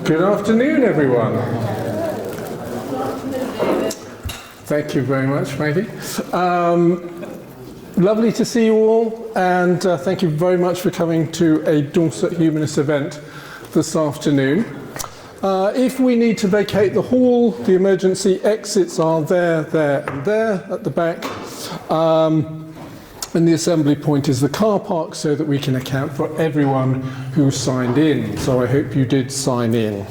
Good afternoon, everyone. Thank you very much, Maggie. Lovely to see you all, and thank you very much for coming to a Dorset Humanists event this afternoon. If we need to vacate the hall, the emergency exits are there, and there at the back. And the assembly point is the car park so that we can account for everyone who signed in. So I hope you did sign in.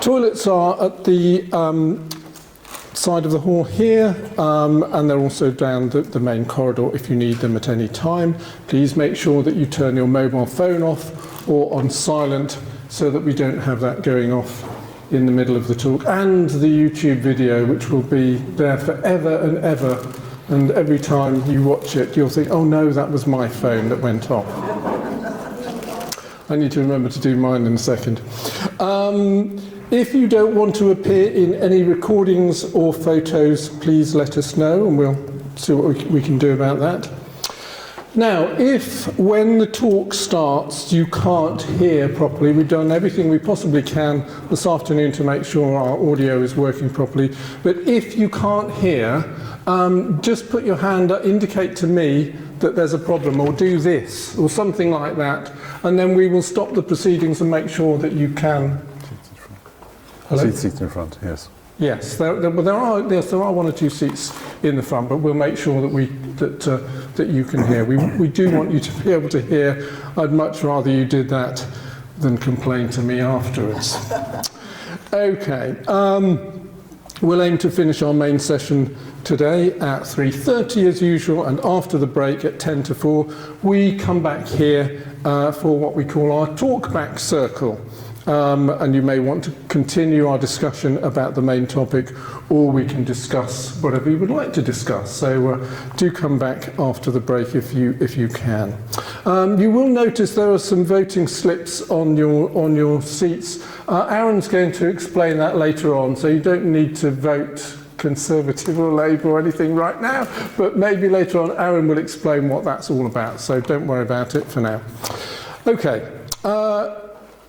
Toilets are at the side of the hall here, and they're also down the main corridor if you need them at any time. Please make sure that you turn your mobile phone off or on silent so that we don't have that going off in the middle of the talk. And the YouTube video, which will be there forever and ever. And every time you watch it, you'll think, oh no, that was my phone that went off. I need to remember to do mine in a second. If you don't want to appear in any recordings or photos, please let us know and we'll see what we can do about that. Now, if when the talk starts you can't hear properly, we've done everything we possibly can this afternoon to make sure our audio is working properly, but if you can't hear, just put your hand up, indicate to me that there's a problem, or do this, or something like that, and then we will stop the proceedings and make sure that you can. Hello? Seats in front, yes. Yes, there are one or two seats in the front, but we'll make sure that that you can hear. We do want you to be able to hear. I'd much rather you did that than complain to me afterwards. Okay. We'll aim to finish our main session today at 3:30 as usual, and after the break at 10 to 4, we come back here for what we call our talk-back circle. And you may want to continue our discussion about the main topic, or we can discuss whatever you would like to discuss. So do come back after the break if you can. You will notice there are some voting slips on your seats. Aaron's going to explain that later on, so you don't need to vote Conservative or Labour or anything right now, but maybe later on Aaron will explain what that's all about, so don't worry about it for now. Okay.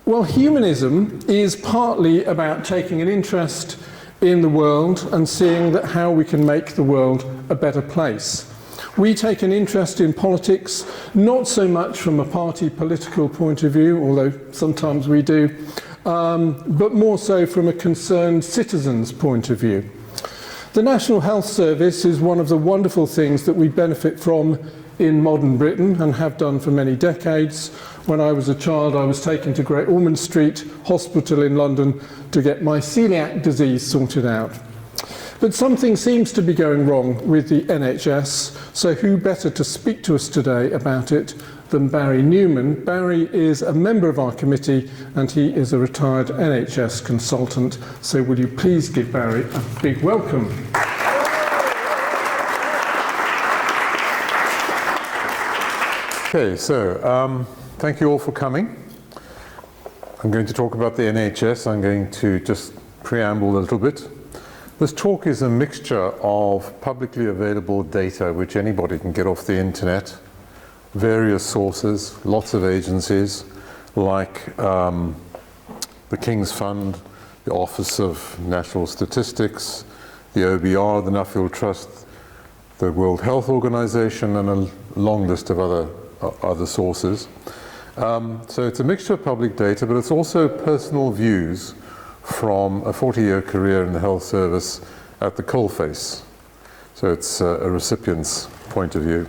Well, humanism is partly about taking an interest in the world and seeing that how we can make the world a better place. We take an interest in politics, not so much from a party political point of view, although sometimes we do, but more so from a concerned citizen's point of view. The National Health Service is one of the wonderful things that we benefit from in modern Britain and have done for many decades. When I was a child, I was taken to Great Ormond Street Hospital in London to get my celiac disease sorted out. But something seems to be going wrong with the NHS, so who better to speak to us today about it than Barry Newman. Barry is a member of our committee and he is a retired NHS consultant, so will you please give Barry a big welcome. Okay, so thank you all for coming. I'm going to talk about the NHS. I'm going to just preamble a little bit. This talk is a mixture of publicly available data which anybody can get off the internet, various sources, lots of agencies like the King's Fund, the Office of National Statistics, the OBR, the Nuffield Trust, the World Health Organization, and a long list of other sources. So it's a mixture of public data, but it's also personal views from a 40-year career in the health service at the coalface. So it's a recipient's point of view.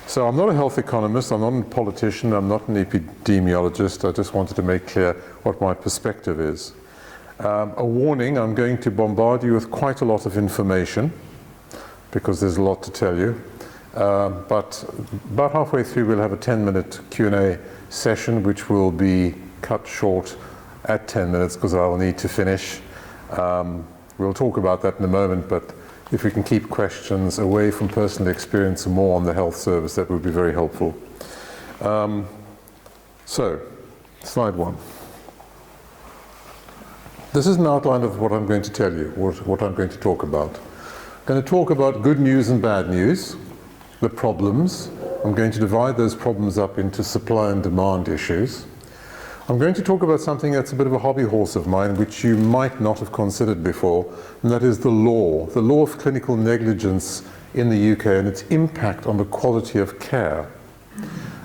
So I'm not a health economist, I'm not a politician, I'm not an epidemiologist. I just wanted to make clear what my perspective is. A warning, I'm going to bombard you with quite a lot of information because there's a lot to tell you. But about halfway through we'll have a 10-minute Q&A session which will be cut short at 10 minutes because I'll need to finish. We'll talk about that in a moment, but if we can keep questions away from personal experience and more on the health service, that would be very helpful. So, slide 1. This is an outline of what I'm going to tell you, what I'm going to talk about. I'm going to talk about good news and bad news, the problems. I'm going to divide those problems up into supply and demand issues. I'm going to talk about something that's a bit of a hobby horse of mine, which you might not have considered before, and that is the law of clinical negligence in the UK and its impact on the quality of care.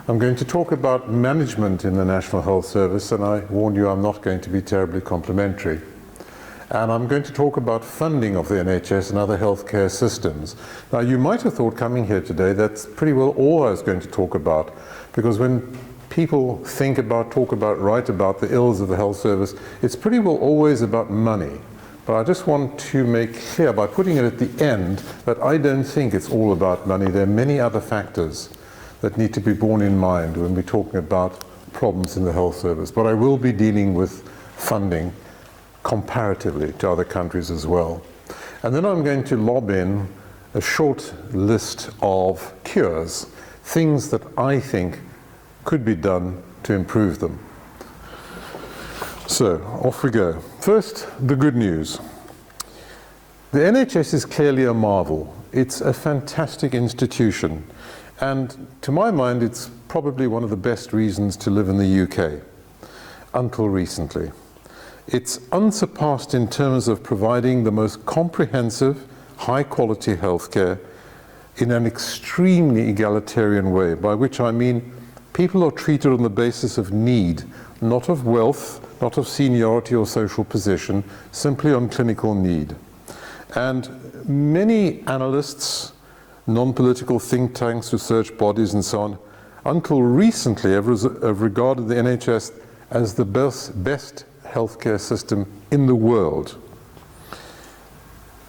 I'm going to talk about management in the National Health Service, and I warn you I'm not going to be terribly complimentary. And I'm going to talk about funding of the NHS and other healthcare systems. Now, you might have thought coming here today that's pretty well all I was going to talk about, because when people think about, talk about, write about the ills of the health service, it's pretty well always about money. But I just want to make clear by putting it at the end that I don't think it's all about money. There are many other factors that need to be borne in mind when we're talking about problems in the health service. But I will be dealing with funding comparatively to other countries as well. And then I'm going to lob in a short list of cures, things that I think could be done to improve them. So, off we go. First, the good news. The NHS is clearly a marvel. It's a fantastic institution. And to my mind, it's probably one of the best reasons to live in the UK, until recently. It's unsurpassed in terms of providing the most comprehensive, high-quality healthcare in an extremely egalitarian way, by which I mean people are treated on the basis of need, not of wealth, not of seniority or social position, simply on clinical need. And many analysts, non-political think tanks, research bodies and so on, until recently have regarded the NHS as the best healthcare system in the world.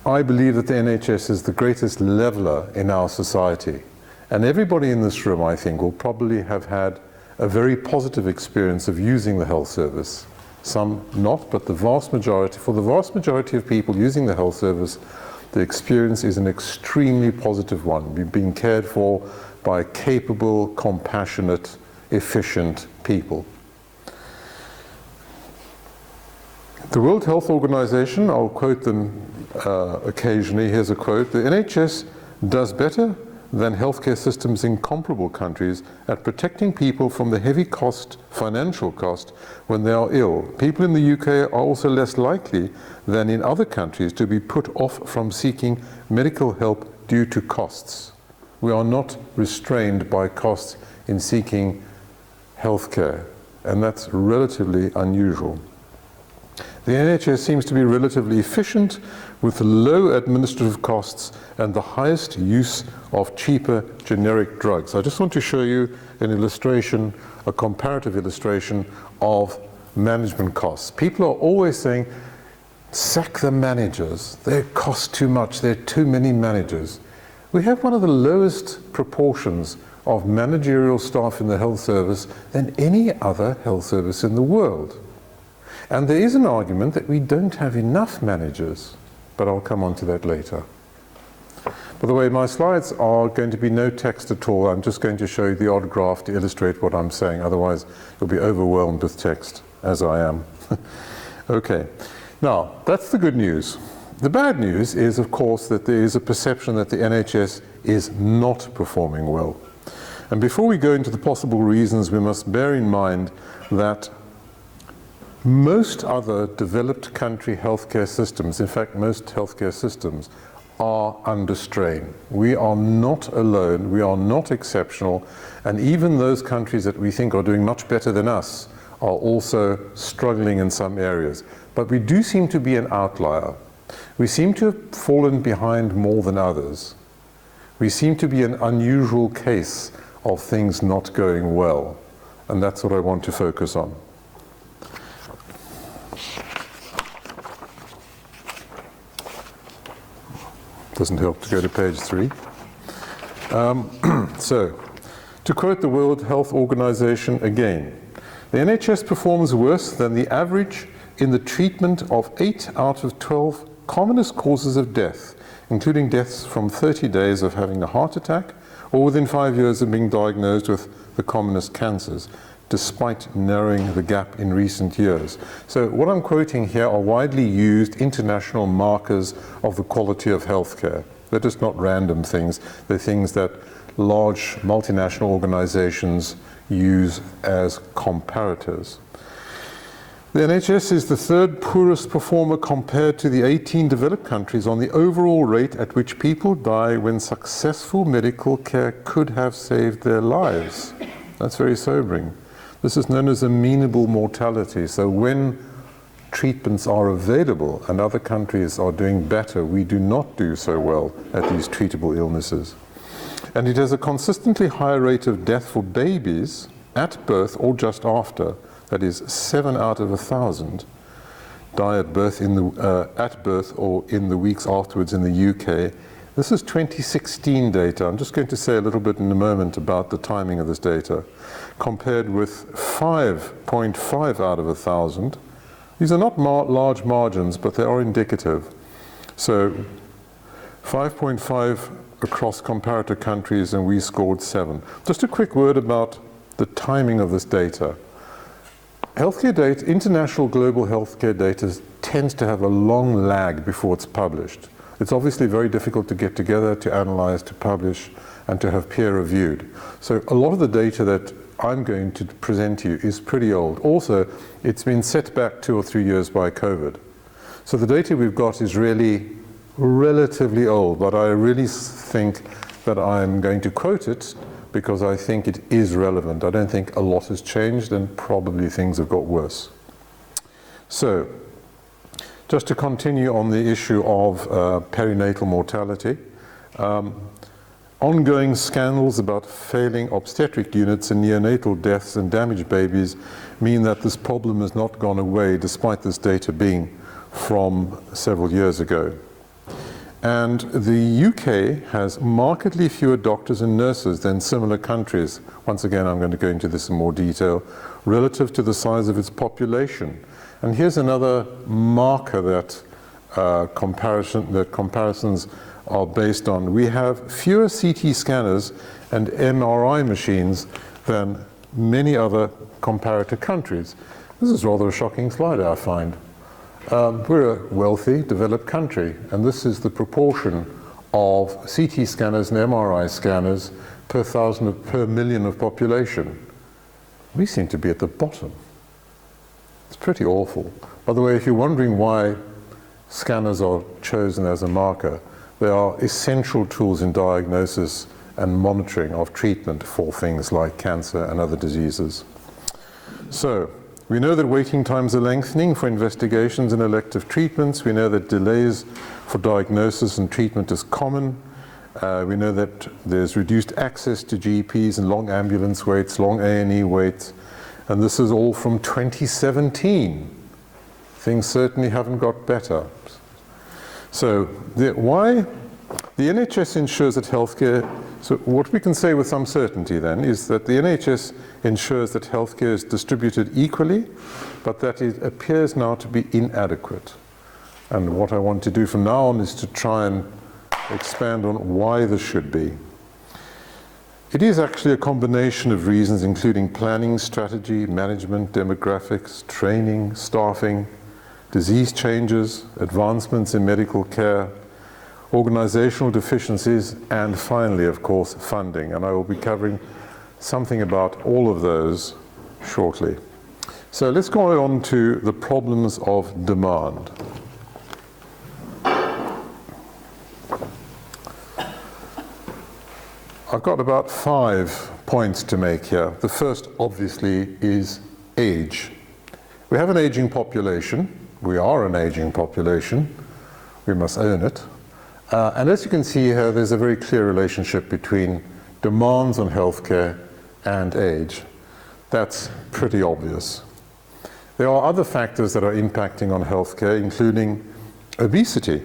I believe that the NHS is the greatest leveler in our society. And everybody in this room, I think, will probably have had a very positive experience of using the health service. Some not, but for the vast majority of people using the health service, the experience is an extremely positive one. We're being cared for by capable, compassionate, efficient people. The World Health Organization, I'll quote them occasionally. Here's a quote: "The NHS does better than healthcare systems in comparable countries at protecting people from the heavy financial cost when they are ill. People in the UK are also less likely than in other countries to be put off from seeking medical help due to costs. We are not restrained by costs in seeking healthcare, and that's relatively unusual. The NHS seems to be relatively efficient with low administrative costs and the highest use of cheaper generic drugs." I just want to show you an illustration, a comparative illustration of management costs. People are always saying, sack the managers, they cost too much, there are too many managers. We have one of the lowest proportions of managerial staff in the health service than any other health service in the world. And there is an argument that we don't have enough managers, but I'll come on to that later. By the way, my slides are going to be no text at all. I'm just going to show you the odd graph to illustrate what I'm saying. Otherwise, you'll be overwhelmed with text, as I am. Okay, now, that's the good news. The bad news is, of course, that there is a perception that the NHS is not performing well. And before we go into the possible reasons, we must bear in mind that most other developed country healthcare systems, in fact most healthcare systems, are under strain. We are not alone, we are not exceptional, and even those countries that we think are doing much better than us are also struggling in some areas. But we do seem to be an outlier. We seem to have fallen behind more than others. We seem to be an unusual case of things not going well, and that's what I want to focus on. Doesn't help to go to page 3. So, to quote the World Health Organization again, the NHS performs worse than the average in the treatment of 8 out of 12 commonest causes of death, including deaths from 30 days of having a heart attack or within 5 years of being diagnosed with the commonest cancers, despite narrowing the gap in recent years. So what I'm quoting here are widely used international markers of the quality of healthcare. They're just not random things. They're things that large multinational organizations use as comparators. The NHS is the third poorest performer compared to the 18 developed countries on the overall rate at which people die when successful medical care could have saved their lives. That's very sobering. This is known as amenable mortality. So when treatments are available and other countries are doing better, we do not do so well at these treatable illnesses. And it has a consistently higher rate of death for babies at birth or just after. That is, 7 out of 1,000 die at birth, or in the weeks afterwards in the UK. This is 2016 data. I'm just going to say a little bit in a moment about the timing of this data, compared with 5.5 out of 1,000. These are not large margins, but they are indicative. So 5.5 across comparator countries, and we scored 7. Just a quick word about the timing of this data. Healthcare data, international global healthcare data tends to have a long lag before it's published. It's obviously very difficult to get together, to analyze, to publish, and to have peer reviewed. So a lot of the data that I'm going to present to you is pretty old. Also, it's been set back 2 or 3 years by COVID. So the data we've got is really relatively old, but I really think that I'm going to quote it because I think it is relevant. I don't think a lot has changed, and probably things have got worse. So, just to continue on the issue of perinatal mortality, ongoing scandals about failing obstetric units and neonatal deaths and damaged babies mean that this problem has not gone away, despite this data being from several years ago. And the UK has markedly fewer doctors and nurses than similar countries. Once again, I'm going to go into this in more detail, relative to the size of its population. And here's another marker that comparisons are based on. We have fewer CT scanners and MRI machines than many other comparator countries. This is rather a shocking slide, I find. We're a wealthy, developed country, and this is the proportion of CT scanners and MRI scanners per million of population. We seem to be at the bottom. It's pretty awful. By the way, if you're wondering why scanners are chosen as a marker, they are essential tools in diagnosis and monitoring of treatment for things like cancer and other diseases. So, we know that waiting times are lengthening for investigations and elective treatments. We know that delays for diagnosis and treatment is common. We know that there's reduced access to GPs and long ambulance waits, long A&E waits. And this is all from 2017. Things certainly haven't got better. So why? The NHS ensures that healthcare, so what we can say with some certainty then is that the NHS ensures that healthcare is distributed equally, but that it appears now to be inadequate. And what I want to do from now on is to try and expand on why this should be. It is actually a combination of reasons, including planning, strategy, management, demographics, training, staffing, disease changes, advancements in medical care, organizational deficiencies, and finally, of course, funding. And I will be covering something about all of those shortly. So let's go on to the problems of demand. I've got about 5 points to make here. The first, obviously, is age. We have an aging population. We are an aging population. We must own it. And as you can see here, there's a very clear relationship between demands on healthcare and age. That's pretty obvious. There are other factors that are impacting on healthcare, including obesity.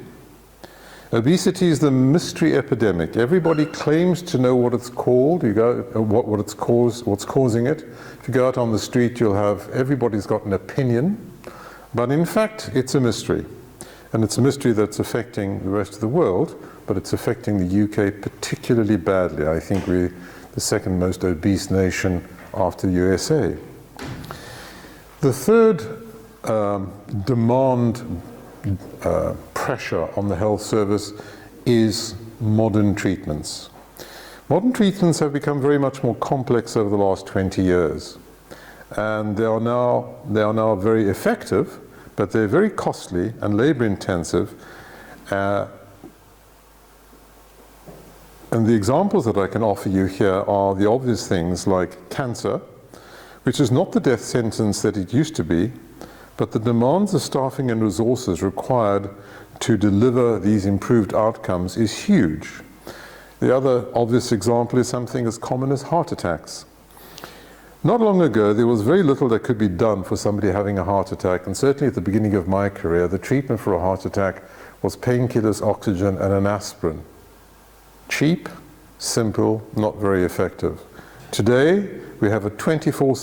Obesity is the mystery epidemic. Everybody claims to know what it's called, what's causing it. If you go out on the street, you'll have, everybody's got an opinion, but in fact, it's a mystery. And it's a mystery that's affecting the rest of the world, but it's affecting the UK particularly badly. I think we're the second most obese nation after the USA. The third demand pressure on the health service is modern treatments. Modern treatments have become very much more complex over the last 20 years. and they are now very effective, but they're very costly and labor intensive. And the examples that I can offer you here are the obvious things like cancer, which is not the death sentence that it used to be, but the demands of staffing and resources required to deliver these improved outcomes is huge. The other obvious example is something as common as heart attacks. Not long ago, there was very little that could be done for somebody having a heart attack, and certainly at the beginning of my career, the treatment for a heart attack was painkillers, oxygen, and an aspirin. Cheap, simple, not very effective. Today, we have a 24,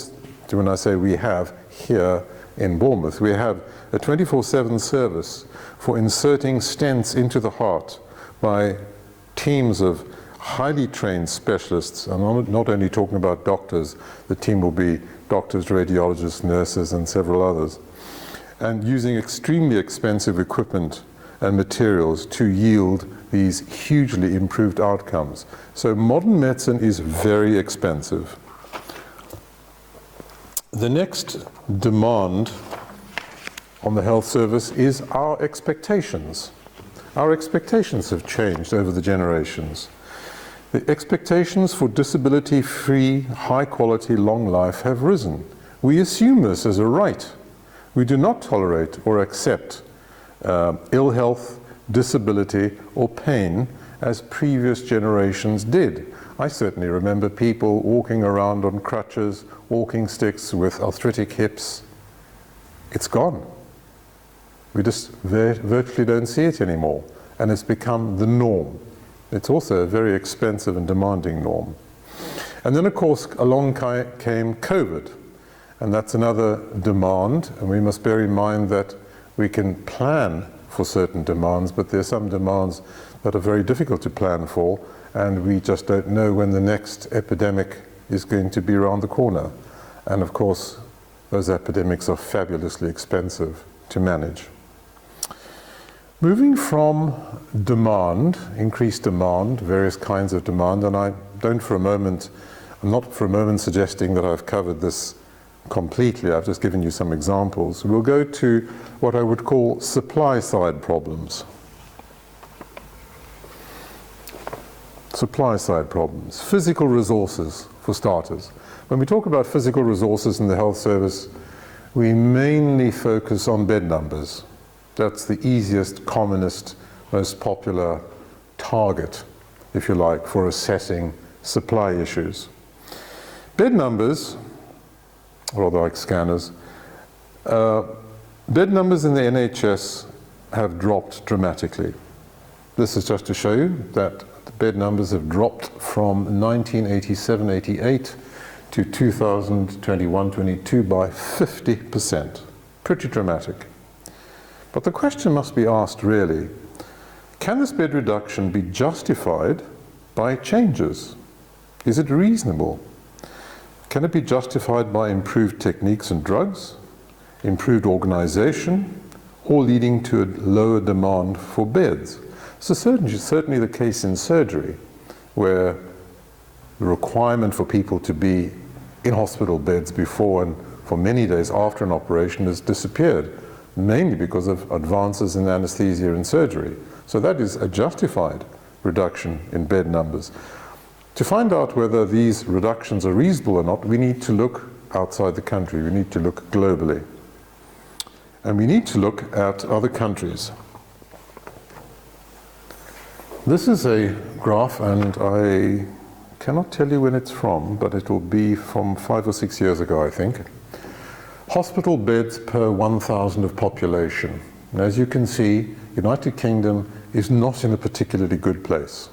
when I say we have, here in Bournemouth, we have a 24/7 service for inserting stents into the heart by teams of highly trained specialists. I'm not only talking about doctors, the team will be doctors, radiologists, nurses, and several others, and using extremely expensive equipment and materials to yield these hugely improved outcomes. So modern medicine is very expensive. The next demand on the health service is our expectations. Our expectations have changed over the generations. The expectations for disability-free, high-quality, long life have risen. We assume this as a right. We do not tolerate or accept ill health, disability, or pain as previous generations did. I certainly remember people walking around on crutches, walking sticks with arthritic hips. It's gone. We just virtually don't see it anymore, and it's become the norm. It's also a very expensive and demanding norm. And then, of course, along came COVID, and that's another demand, and we must bear in mind that we can plan for certain demands, but there are some demands that are very difficult to plan for, and we just don't know when the next epidemic is going to be around the corner. And of course, those epidemics are fabulously expensive to manage. Moving from demand, increased demand, various kinds of demand, and I'm not for a moment suggesting that I've covered this completely, I've just given you some examples. We'll go to what I would call supply side problems. Supply side problems. Physical resources, for starters. When we talk about physical resources in the health service, we mainly focus on bed numbers. That's the easiest, commonest, most popular target, if you like, for assessing supply issues. Bed numbers, rather like scanners, bed numbers in the NHS have dropped dramatically. This is just to show you that the bed numbers have dropped from 1987-88 to 2021-22 by 50%. Pretty dramatic. But the question must be asked really, can this bed reduction be justified by changes? Is it reasonable? Can it be justified by improved techniques and drugs, improved organization, or leading to a lower demand for beds? So certainly the case in surgery, where the requirement for people to be in hospital beds before and for many days after an operation has disappeared, mainly because of advances in anesthesia and surgery. So that is a justified reduction in bed numbers. To find out whether these reductions are reasonable or not, we need to look outside the country. We need to look globally. And we need to look at other countries. This is a graph, and I cannot tell you when it's from, but it will be from 5 or 6 years ago, I think. Hospital beds per 1,000 of population. And as you can see, United Kingdom is not in a particularly good place.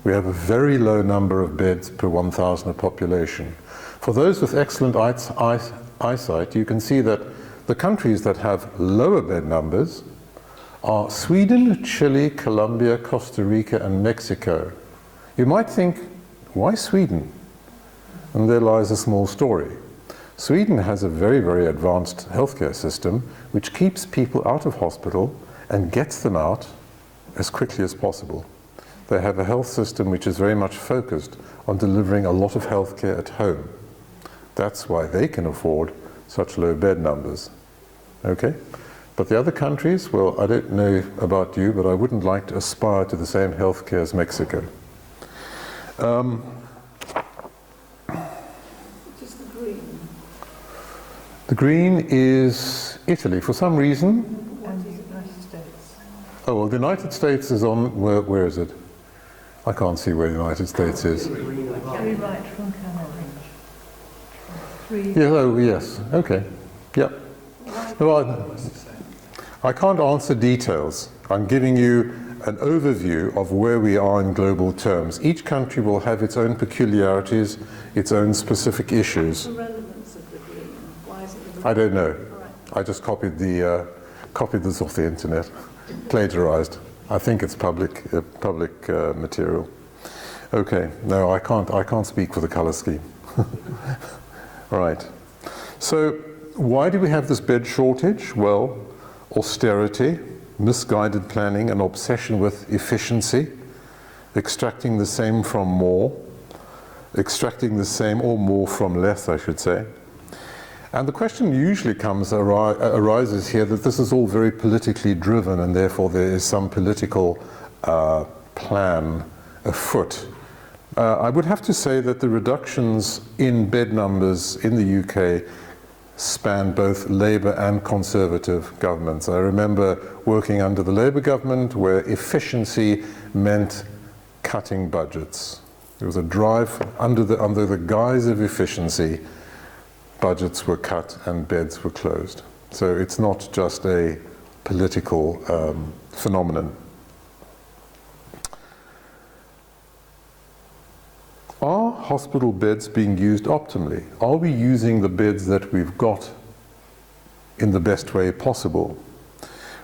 We have a very low number of beds per 1,000 of population. For those with excellent eyesight, you can see that the countries that have lower bed numbers are Sweden, Chile, Colombia, Costa Rica, and Mexico. You might think, why Sweden? And there lies a small story. Sweden has a very, very advanced healthcare system which keeps people out of hospital and gets them out as quickly as possible. They have a health system which is very much focused on delivering a lot of healthcare at home. That's why they can afford such low bed numbers. Okay? But the other countries, well, I don't know about you, but I wouldn't like to aspire to the same healthcare as Mexico. Just the green. The green is Italy. For some reason, And the United States. oh, well, the United States is on, where is it? I can't see where the United States is. Three right from Cameron. Three. Yeah, oh, yes, okay, yep. Well, I can't answer details. I'm giving you an overview of where we are in global terms. Each country will have its own peculiarities, its own specific issues. The relevance of the green. Why is it the I don't know. All right. I just copied this off the internet, plagiarized. I think it's public material. Okay, no, I can't speak for the color scheme. Right. So why do we have this bed shortage? Well, austerity, misguided planning, an obsession with efficiency, extracting the same from more, extracting the same or more from less, I should say. And the question usually arises here that this is all very politically driven, and therefore there is some political plan afoot. I would have to say that the reductions in bed numbers in the UK span both Labour and Conservative governments. I remember working under the Labour government where efficiency meant cutting budgets. There was a drive under the guise of efficiency. Budgets were cut and beds were closed. So it's not just a political phenomenon. Are hospital beds being used optimally? Are we using the beds that we've got in the best way possible?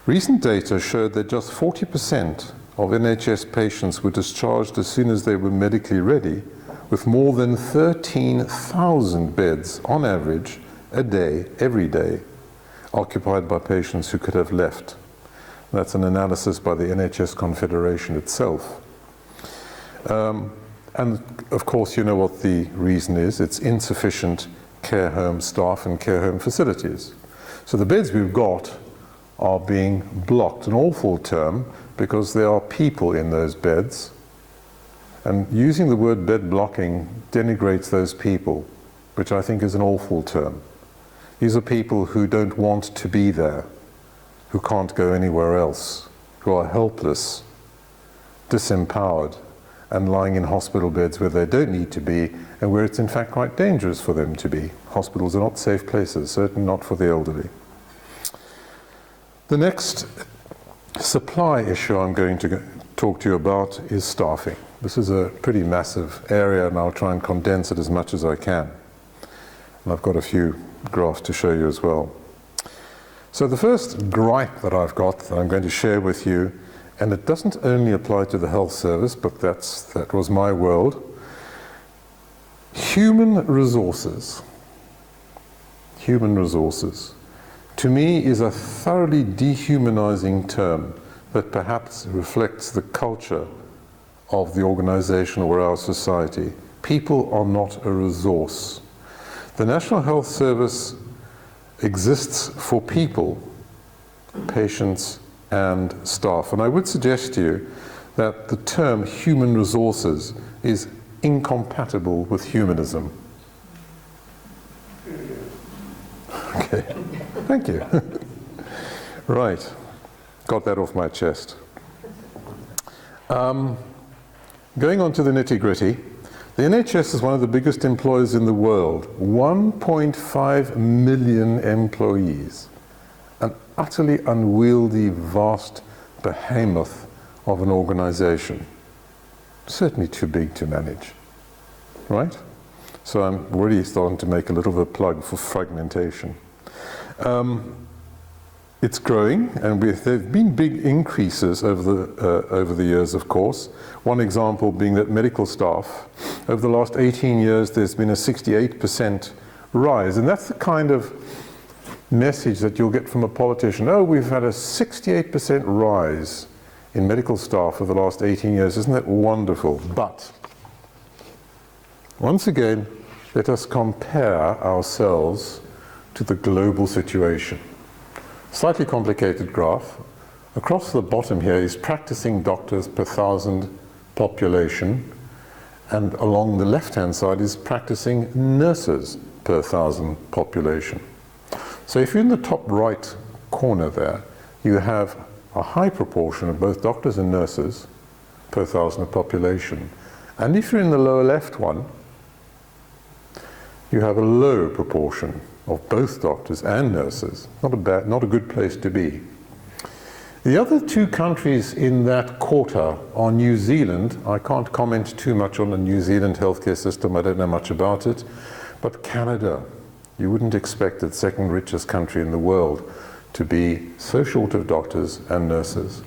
Recent data showed that just 40% of NHS patients were discharged as soon as they were medically ready, with more than 13,000 beds on average a day, every day, occupied by patients who could have left. That's an analysis by the NHS Confederation itself. And of course, you know what the reason is. It's insufficient care home staff and care home facilities. So the beds we've got are being blocked, an awful term, because there are people in those beds. And using the word bed blocking denigrates those people, which I think is an awful term. These are people who don't want to be there, who can't go anywhere else, who are helpless, disempowered, and lying in hospital beds where they don't need to be and where it's in fact quite dangerous for them to be. Hospitals are not safe places, certainly not for the elderly. The next supply issue I'm going to talk to you about is staffing. This is a pretty massive area and I'll try and condense it as much as I can. And I've got a few graphs to show you as well. So the first gripe that I've got that I'm going to share with you, and it doesn't only apply to the health service, but that was my world. Human resources. Human resources. To me is a thoroughly dehumanizing term that perhaps reflects the culture of the organization or our society. People are not a resource. The National Health Service exists for people, patients, and staff. And I would suggest to you that the term human resources is incompatible with humanism. Okay, thank you. Right, got that off my chest. Going on to the nitty-gritty, the NHS is one of the biggest employers in the world, 1.5 million employees. An utterly unwieldy, vast behemoth of an organization. Certainly too big to manage, right? So I'm already starting to make a little bit of a plug for fragmentation. It's growing, and there have been big increases over the years, of course. One example being that medical staff, over the last 18 years, there's been a 68% rise, and that's the kind of message that you'll get from a politician. Oh, we've had a 68% rise in medical staff over the last 18 years. Isn't that wonderful? But, once again, let us compare ourselves to the global situation. Slightly complicated graph. Across the bottom here is practicing doctors per 1,000 population, and along the left-hand side is practicing nurses per 1,000 population. So if you're in the top right corner there, you have a high proportion of both doctors and nurses per 1,000 of population. And if you're in the lower left one, you have a low proportion of both doctors and nurses. Not a good place to be. The other two countries in that quarter are New Zealand. I can't comment too much on the New Zealand healthcare system, I don't know much about it, but Canada. You wouldn't expect the second richest country in the world to be so short of doctors and nurses.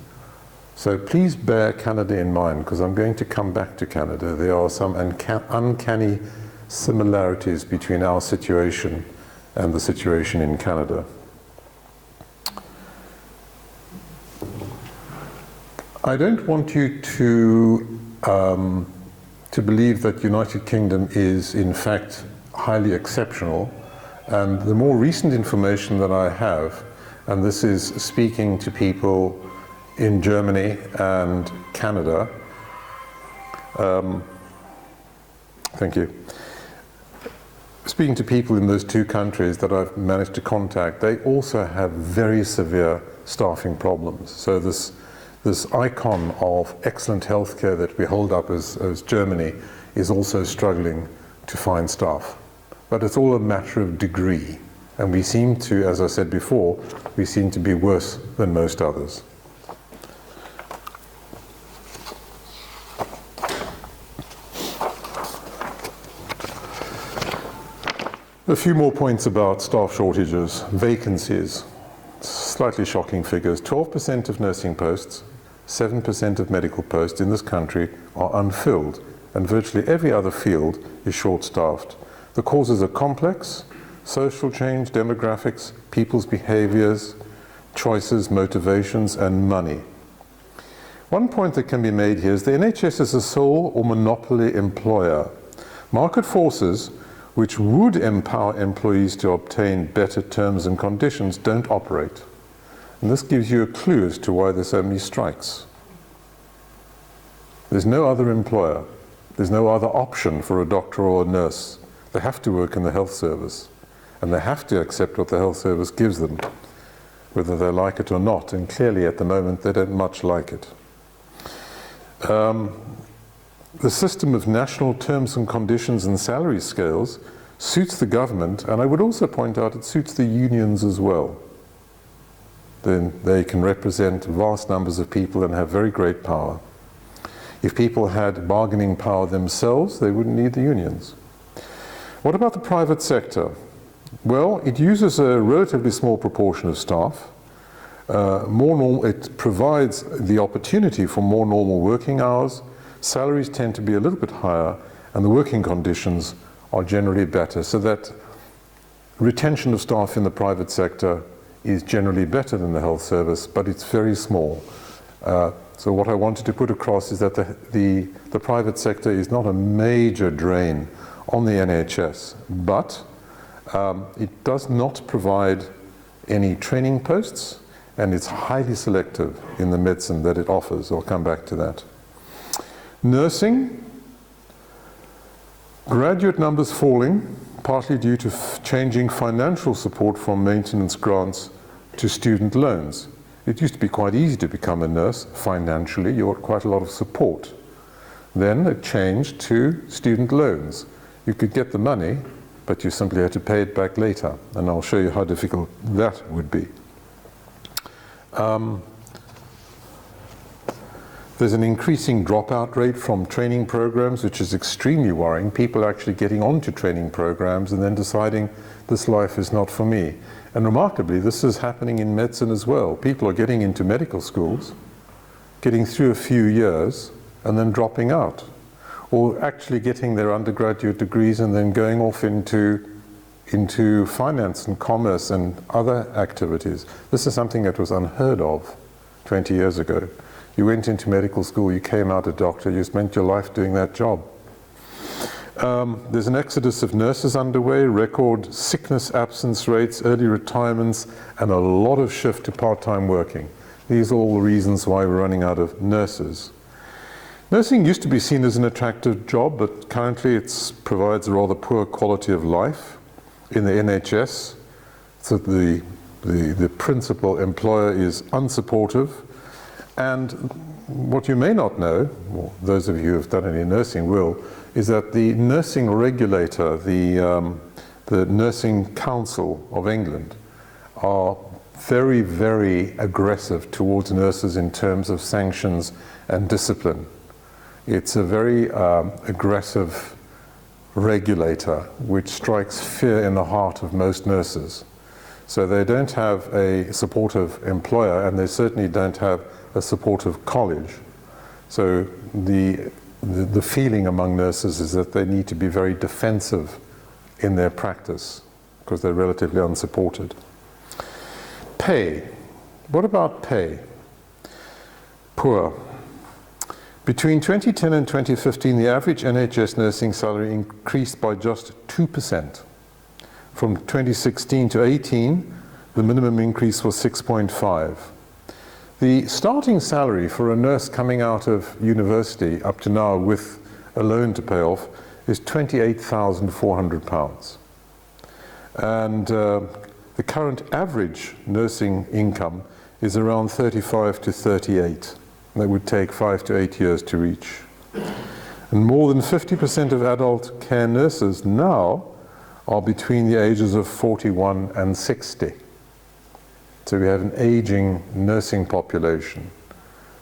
So please bear Canada in mind, because I'm going to come back to Canada. There are some uncanny similarities between our situation and the situation in Canada. I don't want you to believe that United Kingdom is in fact highly exceptional, and the more recent information that I have, and this is speaking to people in Germany and Canada, thank you. Speaking to people in those two countries that I've managed to contact, they also have very severe staffing problems. So this icon of excellent healthcare that we hold up as Germany is also struggling to find staff. But it's all a matter of degree. And we seem to, as I said before, we seem to be worse than most others. A few more points about staff shortages. Vacancies. Slightly shocking figures. 12% of nursing posts, 7% of medical posts in this country are unfilled, and virtually every other field is short-staffed. The causes are complex: social change, demographics, people's behaviors, choices, motivations, and money. One point that can be made here is the NHS is a sole or monopoly employer. Market forces, which would empower employees to obtain better terms and conditions, don't operate. And this gives you a clue as to why there's so many strikes. There's no other employer. There's no other option for a doctor or a nurse. They have to work in the health service, and they have to accept what the health service gives them, whether they like it or not, and clearly at the moment they don't much like it. The system of national terms and conditions and salary scales suits the government, and I would also point out it suits the unions as well. Then they can represent vast numbers of people and have very great power. If people had bargaining power themselves, they wouldn't need the unions. What about the private sector? Well, it uses a relatively small proportion of staff. It provides the opportunity for more normal working hours. Salaries tend to be a little bit higher, and the working conditions are generally better, so that retention of staff in the private sector is generally better than the health service, but it's very small. So what I wanted to put across is that the private sector is not a major drain on the NHS, but it does not provide any training posts, and it's highly selective in the medicine that it offers. I'll come back to that. Nursing, graduate numbers falling, partly due to changing financial support from maintenance grants to student loans. It used to be quite easy to become a nurse financially. You got quite a lot of support. Then it changed to student loans. You could get the money, but you simply had to pay it back later. And I'll show you how difficult that would be. There's an increasing dropout rate from training programs, which is extremely worrying. People are actually getting onto training programs and then deciding this life is not for me. And remarkably, this is happening in medicine as well. People are getting into medical schools, getting through a few years, and then dropping out. Or actually getting their undergraduate degrees and then going off into finance and commerce and other activities. This is something that was unheard of 20 years ago. You went into medical school, you came out a doctor, you spent your life doing that job. There's an exodus of nurses underway, record sickness absence rates, early retirements, and a lot of shift to part-time working. These are all the reasons why we're running out of nurses. Nursing used to be seen as an attractive job, but currently it provides a rather poor quality of life in the NHS. So the principal employer is unsupportive. And what you may not know, or those of you who have done any nursing will, is that the nursing regulator, the Nursing Council of England, are very, very aggressive towards nurses in terms of sanctions and discipline. It's a very aggressive regulator which strikes fear in the heart of most nurses. So they don't have a supportive employer, and they certainly don't have a supportive college. So the feeling among nurses is that they need to be very defensive in their practice because they're relatively unsupported. Pay. What about pay? Poor. Between 2010 and 2015, the average NHS nursing salary increased by just 2%. From 2016 to 18, the minimum increase was 6.5. The starting salary for a nurse coming out of university up to now with a loan to pay off is £28,400. And the current average nursing income is around 35 to 38. That would take 5 to 8 years to reach. And more than 50% of adult care nurses now are between the ages of 41 and 60. So we have an aging nursing population.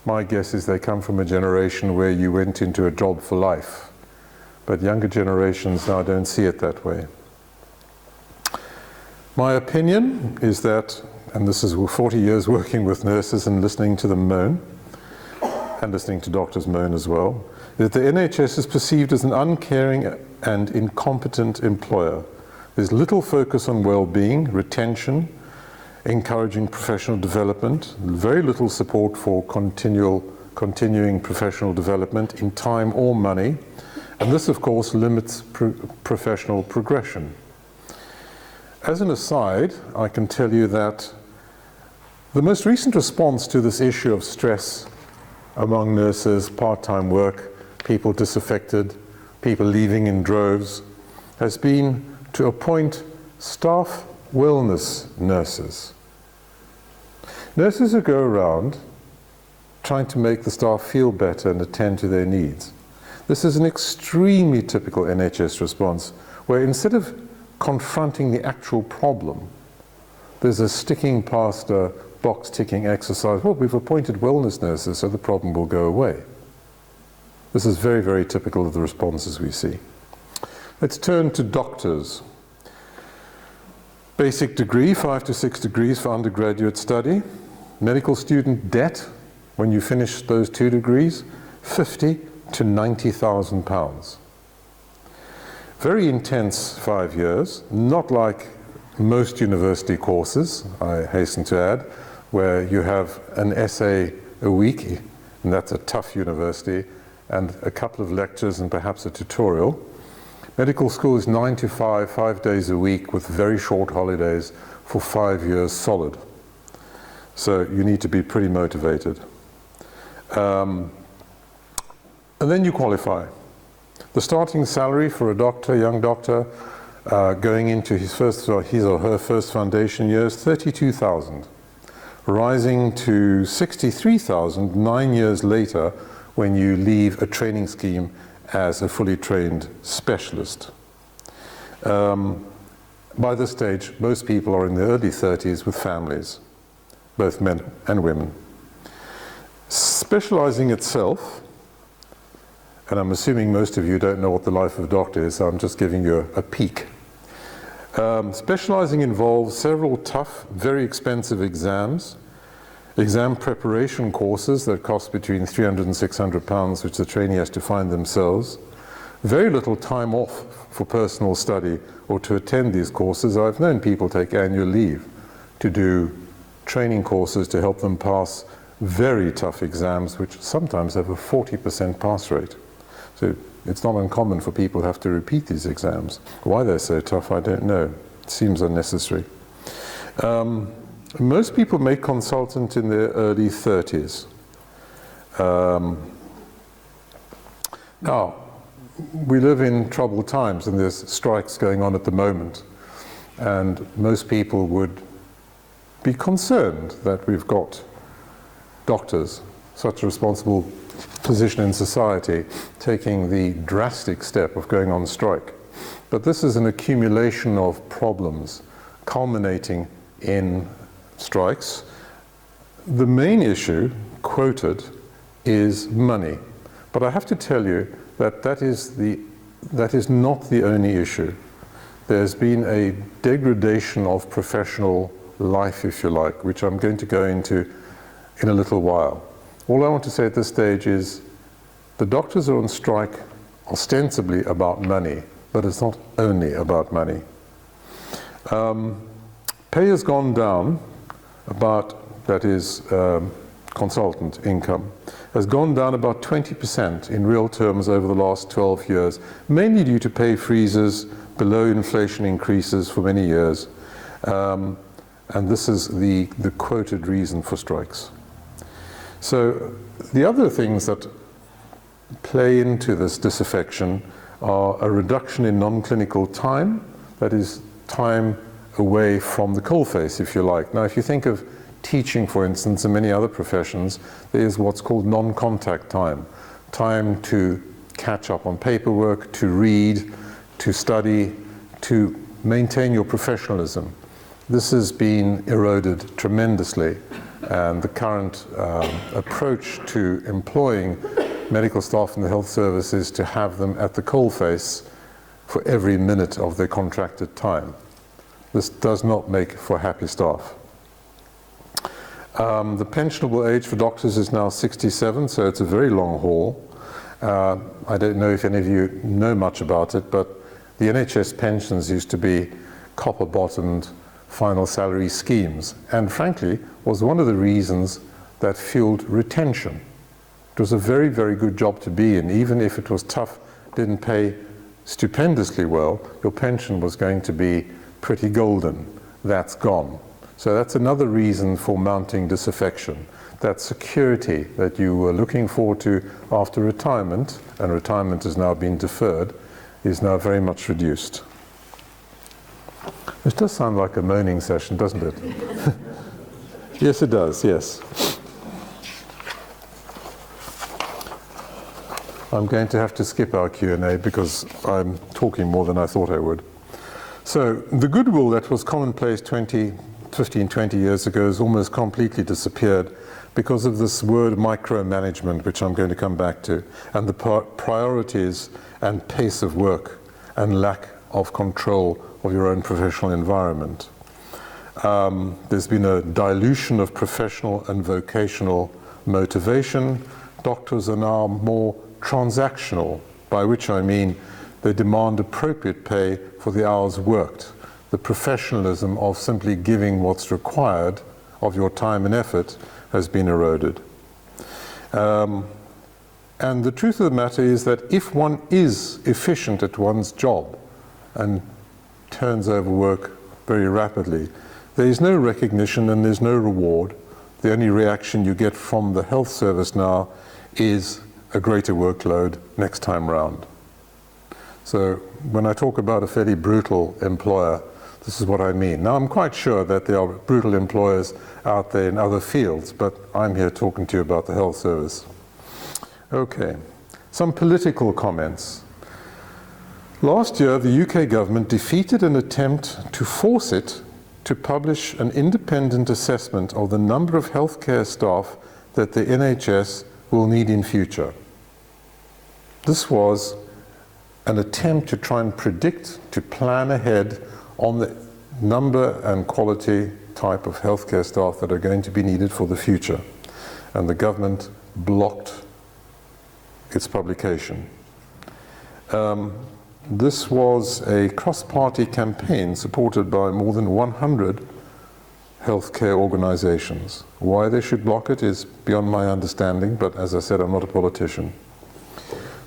My guess is they come from a generation where you went into a job for life. But younger generations now don't see it that way. My opinion is that, and this is 40 years working with nurses and listening to them moan, and listening to doctors moan as well, that the NHS is perceived as an uncaring and incompetent employer. There's little focus on well-being, retention, encouraging professional development, very little support for continuing professional development in time or money, and this of course limits professional progression. As an aside, I can tell you that the most recent response to this issue of stress among nurses, part-time work, people disaffected, people leaving in droves, has been to appoint staff wellness nurses. Nurses who go around trying to make the staff feel better and attend to their needs. This is an extremely typical NHS response, where instead of confronting the actual problem, there's a sticking past a box-ticking exercise. Well, we've appointed wellness nurses, so the problem will go away. This is very, very typical of the responses we see. Let's turn to doctors. Basic degree, 5 to 6 degrees for undergraduate study. Medical student debt, when you finish those 2 degrees, £50,000 to £90,000. Very intense 5 years, not like most university courses, I hasten to add, where you have an essay a week, and that's a tough university, and a couple of lectures and perhaps a tutorial. Medical school is 9 to 5, 5 days a week with very short holidays for 5 years solid. So you need to be pretty motivated. And then you qualify. The starting salary for a doctor, young doctor, going into his or her first foundation year is £32,000, rising to £63,000 9 years later when you leave a training scheme as a fully trained specialist. By this stage, most people are in their early 30s with families, both men and women. Specializing itself, and I'm assuming most of you don't know what the life of a doctor is, so I'm just giving you a peek. Specializing involves several tough, very expensive exams, exam preparation courses that cost between £300 and £600, which the trainee has to find themselves. Very little time off for personal study or to attend these courses. I've known people take annual leave to do training courses to help them pass very tough exams, which sometimes have a 40% pass rate. So It's not uncommon for people to have to repeat these exams. Why they're so tough, I don't know. It seems unnecessary. Most people make consultant in their early 30s. Now, we live in troubled times and there's strikes going on at the moment. And most people would be concerned that we've got doctors, such a responsible position in society, taking the drastic step of going on strike. But this is an accumulation of problems culminating in strikes. The main issue, quoted, is money. But I have to tell you that that is not the only issue. There's been a degradation of professional life, if you like, which I'm going to go into in a little while. All I want to say at this stage is the doctors are on strike ostensibly about money, but it's not only about money. Pay has gone down about, that is, consultant income, has gone down about 20% in real terms over the last 12 years, mainly due to pay freezes, below inflation increases for many years. And this is the quoted reason for strikes. So the other things that play into this disaffection are a reduction in non-clinical time, that is time away from the coalface, if you like. Now, if you think of teaching, for instance, and many other professions, there is what's called non-contact time. Time to catch up on paperwork, to read, to study, to maintain your professionalism. This has been eroded tremendously, and the current approach to employing medical staff in the health service is to have them at the coalface for every minute of their contracted time. This does not make for happy staff. The pensionable age for doctors is now 67, so it's a very long haul. I don't know if any of you know much about it, but the NHS pensions used to be copper-bottomed final salary schemes, and frankly was one of the reasons that fueled retention. It was a very, very good job to be in. Even if it was tough, didn't pay stupendously well, your pension was going to be pretty golden. That's gone. So that's another reason for mounting disaffection. That security that you were looking forward to after retirement, and retirement has now been deferred, is now very much reduced. This does sound like a moaning session, doesn't it? Yes, it does, yes. I'm going to have to skip our Q&A because I'm talking more than I thought I would. So the goodwill that was commonplace 15, 20 years ago has almost completely disappeared because of this word micromanagement, which I'm going to come back to, and the priorities and pace of work and lack of control of your own professional environment. There's been a dilution of professional and vocational motivation. Doctors are now more transactional, by which I mean they demand appropriate pay for the hours worked. The professionalism of simply giving what's required of your time and effort has been eroded. And the truth of the matter is that if one is efficient at one's job and turns over work very rapidly, there is no recognition and there's no reward. The only reaction you get from the health service now is a greater workload next time round. So when I talk about a fairly brutal employer, this is what I mean. Now, I'm quite sure that there are brutal employers out there in other fields, but I'm here talking to you about the health service. Okay, some political comments. Last year, the UK government defeated an attempt to force it to publish an independent assessment of the number of healthcare staff that the NHS will need in future. This was an attempt to try and predict, to plan ahead on the number and quality type of healthcare staff that are going to be needed for the future. And the government blocked its publication. This was a cross-party campaign supported by more than 100 healthcare organizations. Why they should block it is beyond my understanding, but as I said, I'm not a politician.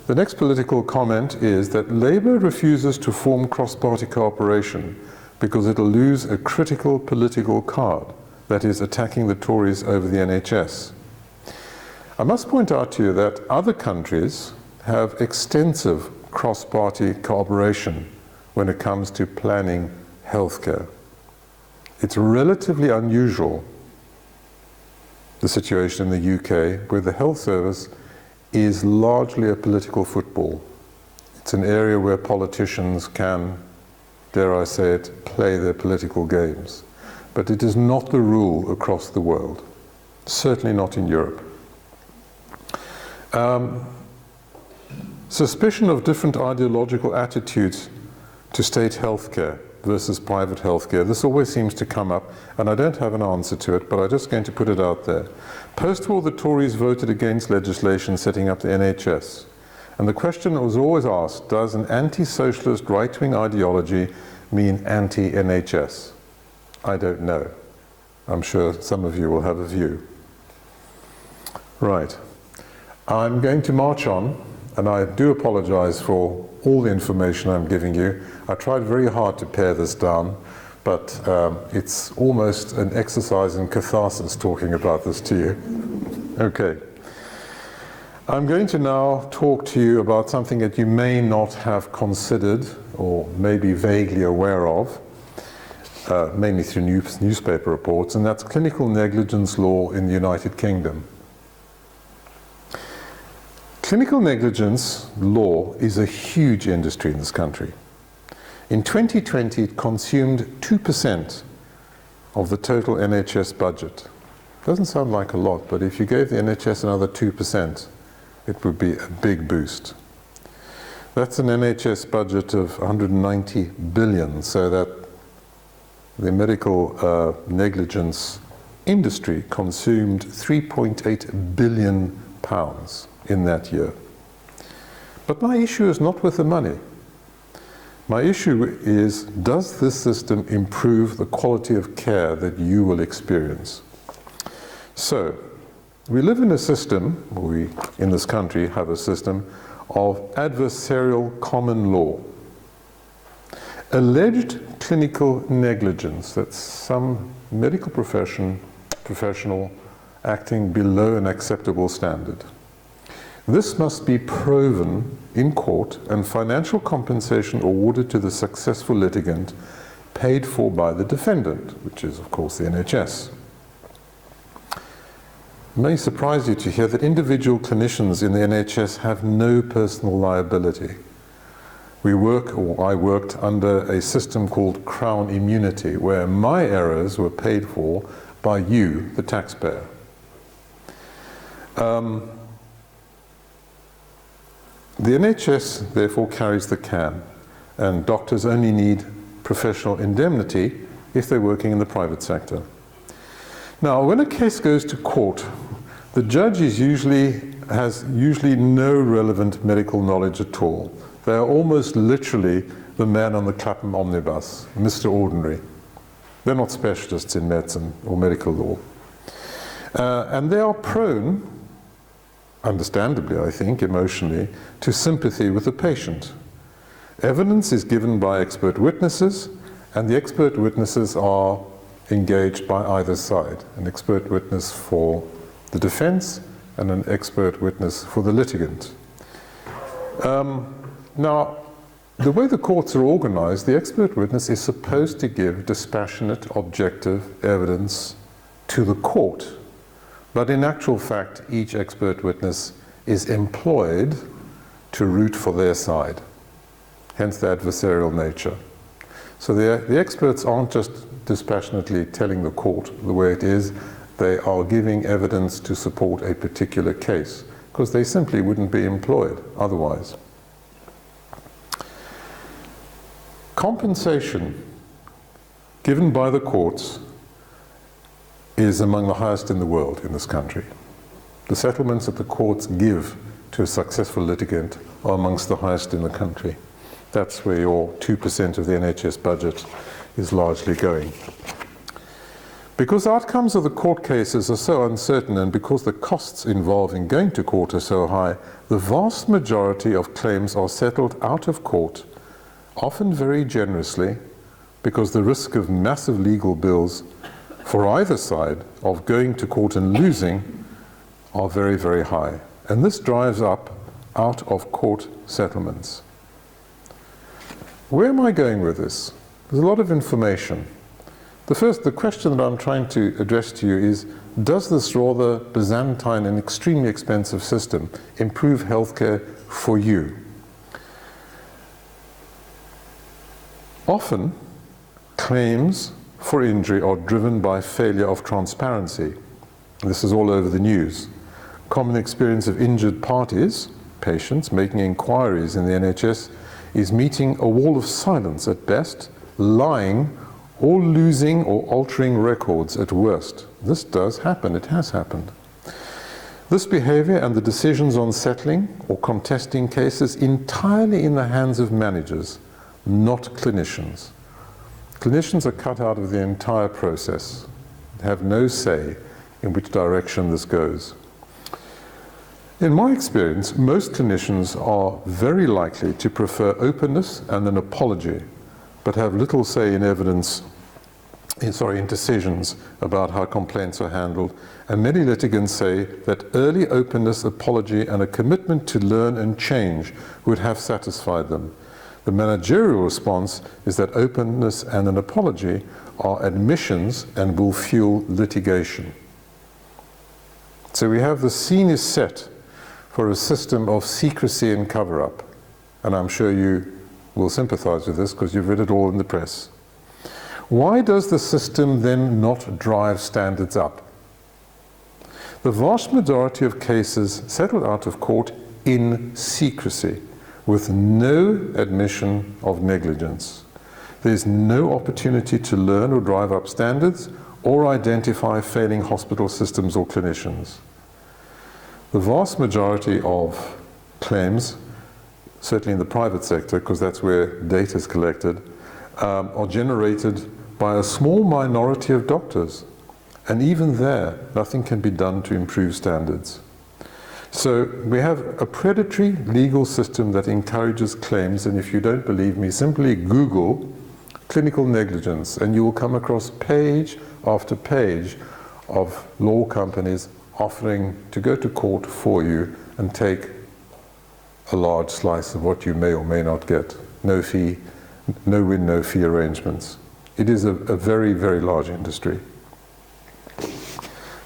The next political comment is that Labour refuses to form cross-party cooperation because it'll lose a critical political card, that is, attacking the Tories over the NHS. I must point out to you that other countries have extensive cross-party cooperation when it comes to planning healthcare. It's relatively unusual, the situation in the UK, where the health service is largely a political football. It's an area where politicians can, dare I say it, play their political games. But it is not the rule across the world, certainly not in Europe. Suspicion of different ideological attitudes to state healthcare versus private healthcare. This always seems to come up, and I don't have an answer to it, but I'm just going to put it out there. Post-war, the Tories voted against legislation setting up the NHS. And the question that was always asked, does an anti-socialist right-wing ideology mean anti-NHS? I don't know. I'm sure some of you will have a view. Right. I'm going to march on, and I do apologize for all the information I'm giving you. I tried very hard to pare this down, but it's almost an exercise in catharsis talking about this to you. Okay. I'm going to now talk to you about something that you may not have considered or may be vaguely aware of, mainly through newspaper reports, and that's clinical negligence law in the United Kingdom. Clinical negligence law is a huge industry in this country. In 2020, it consumed 2% of the total NHS budget. Doesn't sound like a lot, but if you gave the NHS another 2%, it would be a big boost. That's an NHS budget of 190 billion, so that the medical negligence industry consumed 3.8 billion pounds in that year. But my issue is not with the money. My issue is, does this system improve the quality of care that you will experience? So, we live in a system, we in this country have a system of adversarial common law. Alleged clinical negligence, that's some medical professional acting below an acceptable standard. This must be proven in court and financial compensation awarded to the successful litigant, paid for by the defendant, which is of course the NHS. It may surprise you to hear that individual clinicians in the NHS have no personal liability. I worked under a system called Crown Immunity, where my errors were paid for by you, the taxpayer. The NHS therefore carries the can, and doctors only need professional indemnity if they're working in the private sector. Now, when a case goes to court, the judge has usually no relevant medical knowledge at all. They are almost literally the man on the Clapham omnibus, Mr. Ordinary. They're not specialists in medicine or medical law. And they are prone, understandably I think, emotionally, to sympathy with the patient. Evidence is given by expert witnesses, and the expert witnesses are engaged by either side. An expert witness for the defense and an expert witness for the litigant. Now, the way the courts are organized, the expert witness is supposed to give dispassionate, objective evidence to the court. But in actual fact, each expert witness is employed to root for their side, hence the adversarial nature. So the experts aren't just dispassionately telling the court the way it is, they are giving evidence to support a particular case, because they simply wouldn't be employed otherwise. Compensation given by the courts is among the highest in the world in this country. The settlements that the courts give to a successful litigant are amongst the highest in the country. That's where your 2% of the NHS budget is largely going. Because outcomes of the court cases are so uncertain and because the costs involved in going to court are so high, the vast majority of claims are settled out of court, often very generously, because the risk of massive legal bills for either side of going to court and losing are very, very high. And this drives up out of court settlements. Where am I going with this? There's a lot of information. The question that I'm trying to address to you is, does this rather Byzantine and extremely expensive system improve healthcare for you? Often, claims for injury are driven by failure of transparency. This is all over the news. Common experience of injured parties, patients, making inquiries in the NHS is meeting a wall of silence at best, lying or losing or altering records at worst. This does happen, it has happened. This behavior and the decisions on settling or contesting cases entirely in the hands of managers, not clinicians. Clinicians are cut out of the entire process, have no say in which direction this goes. In my experience, most clinicians are very likely to prefer openness and an apology, but have little say in in decisions about how complaints are handled. And many litigants say that early openness, apology, and a commitment to learn and change would have satisfied them. The managerial response is that openness and an apology are admissions and will fuel litigation. So we have the scene is set for a system of secrecy and cover-up. And I'm sure you will sympathize with this because you've read it all in the press. Why does the system then not drive standards up? The vast majority of cases settled out of court in secrecy, with no admission of negligence. There's no opportunity to learn or drive up standards or identify failing hospital systems or clinicians. The vast majority of claims, certainly in the private sector, because that's where data is collected, are generated by a small minority of doctors. And even there, nothing can be done to improve standards. So we have a predatory legal system that encourages claims, and if you don't believe me, simply Google clinical negligence, and you will come across page after page of law companies offering to go to court for you and take a large slice of what you may or may not get. No fee, no win, no fee arrangements. It is a very, very large industry.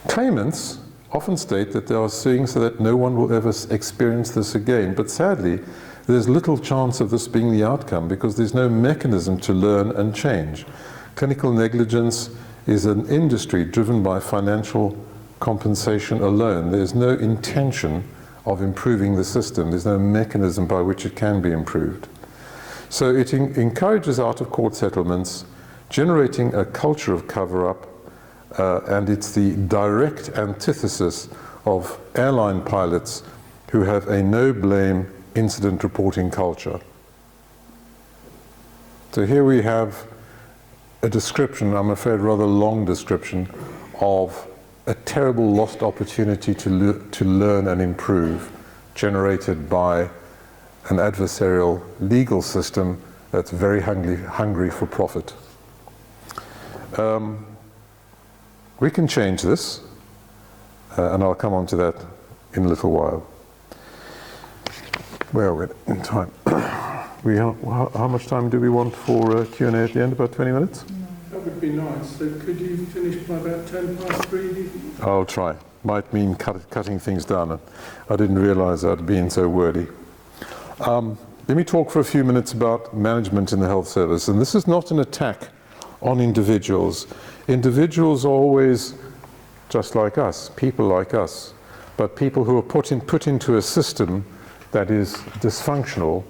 Claimants often state that they are suing so that no one will ever experience this again, but sadly, there's little chance of this being the outcome because there's no mechanism to learn and change. Clinical negligence is an industry driven by financial compensation alone. There's no intention of improving the system. There's no mechanism by which it can be improved. So it encourages out-of-court settlements, generating a culture of cover-up, and it's the direct antithesis of airline pilots who have a no-blame incident reporting culture. So here we have a description, I'm afraid rather long description, of a terrible lost opportunity to learn and improve, generated by an adversarial legal system that's very hungry for profit. We can change this, and I'll come on to that in a little while. Where are we in time? How much time do we want for Q&A at the end? About 20 minutes? That would be nice. So could you finish by about 10 past 3? Do you think? I'll try. Might mean cutting things down. I didn't realize I'd been so wordy. Let me talk for a few minutes about management in the health service. And this is not an attack on individuals. Individuals are always just like us, people like us. But people who are put into a system that is dysfunctional,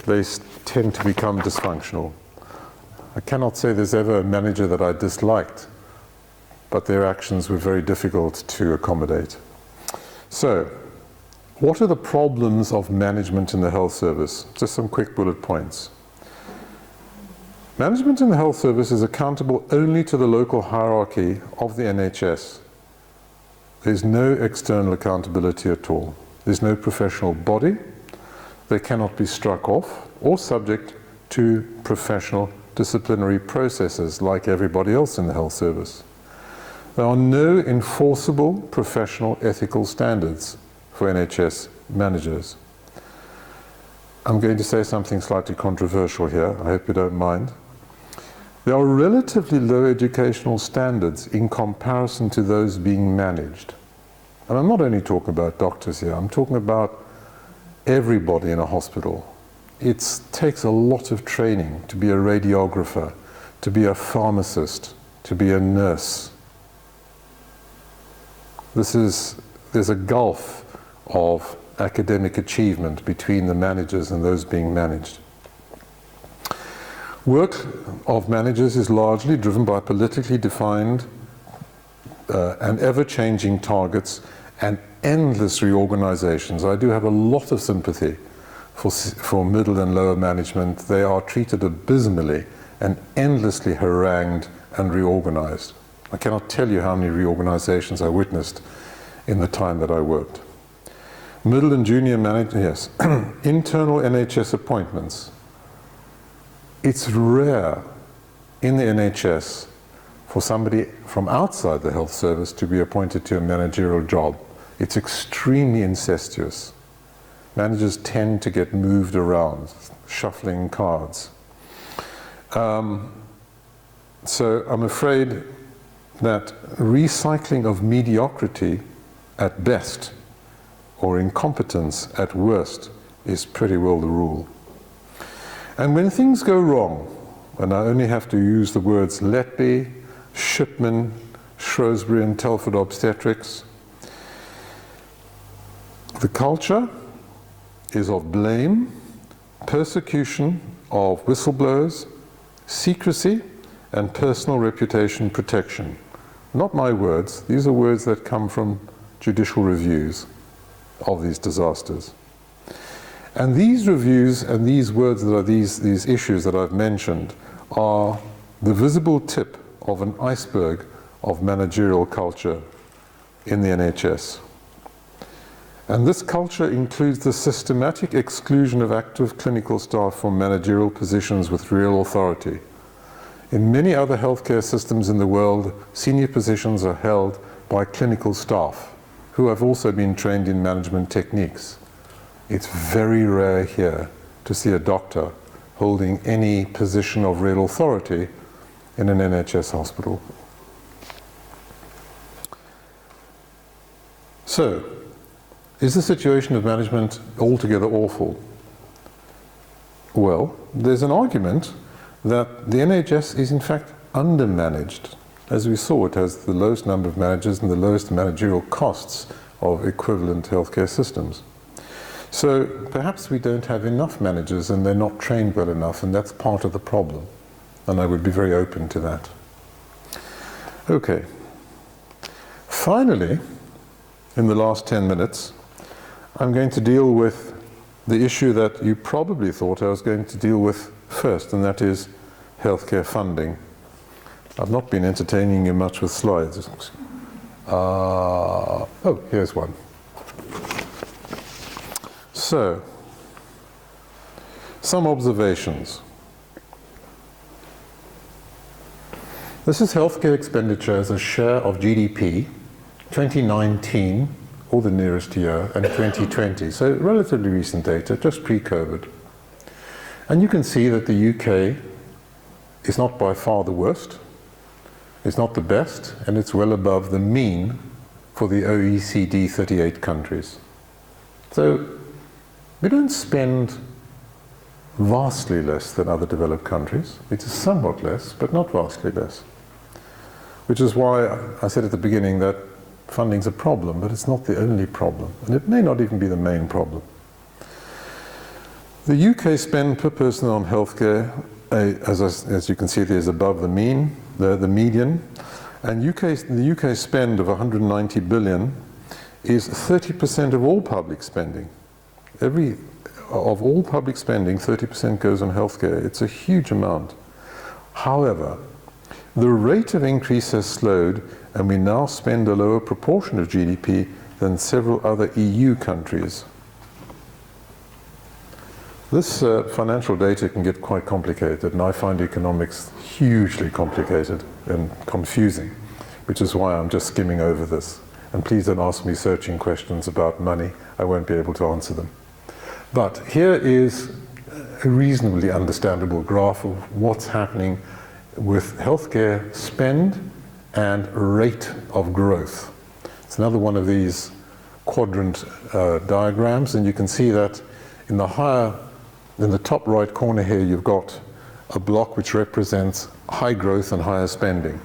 they tend to become dysfunctional. I cannot say there's ever a manager that I disliked, but their actions were very difficult to accommodate. So, what are the problems of management in the health service? Just some quick bullet points. Management in the health service is accountable only to the local hierarchy of the NHS. There's no external accountability at all. There's no professional body. They cannot be struck off or subject to professional disciplinary processes like everybody else in the health service. There are no enforceable professional ethical standards for NHS managers. I'm going to say something slightly controversial here, I hope you don't mind. There are relatively low educational standards in comparison to those being managed. And I'm not only talking about doctors here, I'm talking about everybody in a hospital. It takes a lot of training to be a radiographer, to be a pharmacist, to be a nurse. There's a gulf of academic achievement between the managers and those being managed. Work of managers is largely driven by politically defined and ever-changing targets and endless reorganizations. I do have a lot of sympathy for middle and lower management. They are treated abysmally and endlessly harangued and reorganized. I cannot tell you how many reorganizations I witnessed in the time that I worked. Middle and junior managers, yes. Internal NHS appointments. It's rare in the NHS for somebody from outside the health service to be appointed to a managerial job. It's extremely incestuous. Managers tend to get moved around, shuffling cards. So I'm afraid that recycling of mediocrity at best or incompetence at worst is pretty well the rule. And when things go wrong, and I only have to use the words Letby, Shipman, Shrewsbury and Telford Obstetrics, the culture is of blame, persecution of whistleblowers, secrecy and personal reputation protection. Not my words, these are words that come from judicial reviews of these disasters. And these reviews and these words that are these issues that I've mentioned are the visible tip of an iceberg of managerial culture in the NHS. And this culture includes the systematic exclusion of active clinical staff from managerial positions with real authority. In many other healthcare systems in the world, senior positions are held by clinical staff who have also been trained in management techniques. It's very rare here to see a doctor holding any position of real authority in an NHS hospital. So, is the situation of management altogether awful? Well, there's an argument that the NHS is in fact undermanaged. As we saw, it has the lowest number of managers and the lowest managerial costs of equivalent healthcare systems. So perhaps we don't have enough managers and they're not trained well enough, and that's part of the problem. And I would be very open to that. Okay. Finally, in the last 10 minutes, I'm going to deal with the issue that you probably thought I was going to deal with first, and that is healthcare funding. I've not been entertaining you much with slides. Oh, here's one. So, some observations. This is healthcare expenditure as a share of GDP, 2019, or the nearest year, and 2020. So relatively recent data, just pre-COVID. And you can see that the UK is not by far the worst, it's not the best, and it's well above the mean for the OECD 38 countries. So we don't spend vastly less than other developed countries. It is somewhat less, but not vastly less. Which is why I said at the beginning that funding's a problem, but it's not the only problem, and it may not even be the main problem. The UK spend per person on healthcare, as you can see there, is above the mean, the median, and the UK spend of 190 billion is 30% of all public spending. Of all public spending, 30% goes on healthcare. It's a huge amount. However, the rate of increase has slowed, and we now spend a lower proportion of GDP than several other EU countries. This financial data can get quite complicated, and I find economics hugely complicated and confusing, which is why I'm just skimming over this. And please don't ask me searching questions about money. I won't be able to answer them. But here is a reasonably understandable graph of what's happening with healthcare spend and rate of growth. It's another one of these quadrant diagrams, and you can see that in the top right corner here, you've got a block which represents high growth and higher spending.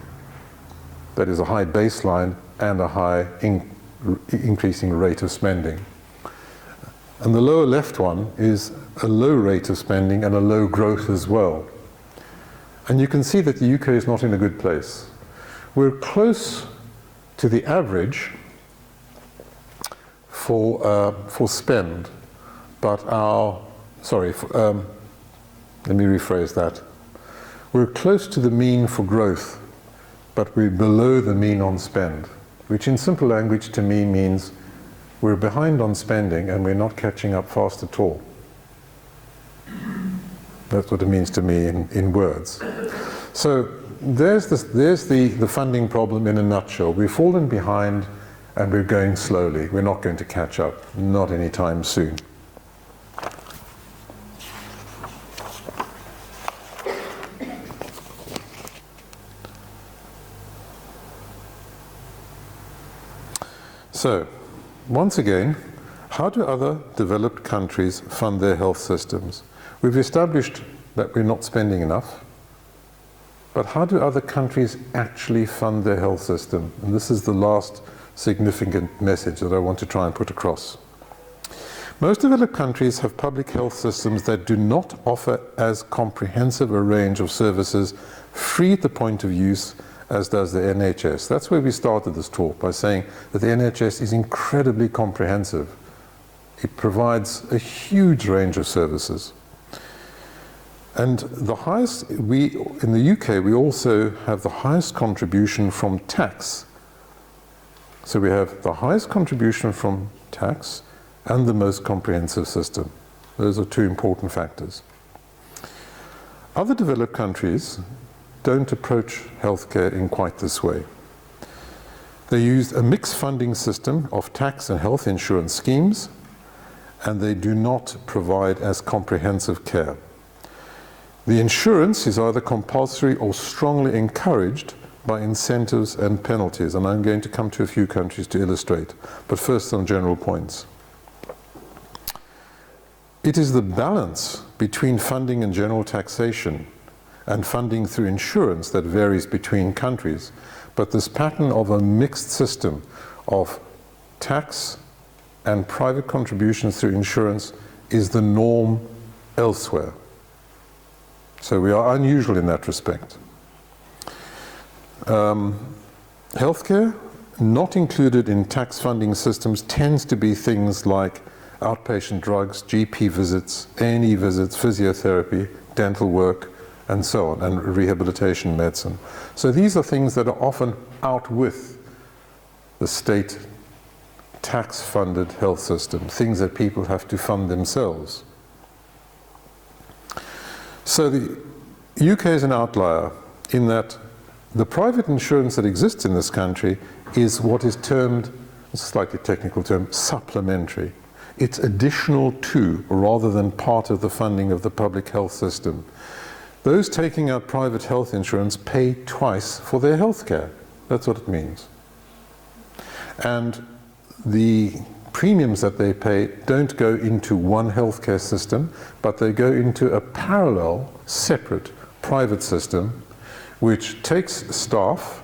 That is a high baseline and a high increasing rate of spending. And the lower left one is a low rate of spending and a low growth as well. And you can see that the UK is not in a good place. We're close to the average for spend, but let me rephrase that. We're close to the mean for growth, but we're below the mean on spend, which in simple language to me means we're behind on spending and we're not catching up fast at all. That's what it means to me in words. So there's the funding problem in a nutshell. We've fallen behind and we're going slowly. We're not going to catch up, not anytime soon. So, once again, how do other developed countries fund their health systems? We've established that we're not spending enough, but how do other countries actually fund their health system? And this is the last significant message that I want to try and put across. Most developed countries have public health systems that do not offer as comprehensive a range of services free at the point of use as does the NHS. That's where we started this talk, by saying that the NHS is incredibly comprehensive. It provides a huge range of services. And the highest, in the UK, we also have the highest contribution from tax. So we have the highest contribution from tax and the most comprehensive system. Those are two important factors. Other developed countries don't approach healthcare in quite this way. They use a mixed funding system of tax and health insurance schemes, and they do not provide as comprehensive care. The insurance is either compulsory or strongly encouraged by incentives and penalties, and I'm going to come to a few countries to illustrate, but first some general points. It is the balance between funding and general taxation and funding through insurance that varies between countries, but this pattern of a mixed system of tax and private contributions through insurance is the norm elsewhere. So we are unusual in that respect. Healthcare, not included in tax funding systems, tends to be things like outpatient drugs, GP visits, A&E visits, physiotherapy, dental work, and so on, and rehabilitation medicine. So these are things that are often out with the state tax-funded health system, things that people have to fund themselves. So the UK is an outlier in that the private insurance that exists in this country is what is termed, it's a slightly technical term, supplementary. It's additional to, rather than part of the funding of the public health system. Those taking out private health insurance pay twice for their health care. That's what it means. And the premiums that they pay don't go into one healthcare system, but they go into a parallel, separate private system, which takes staff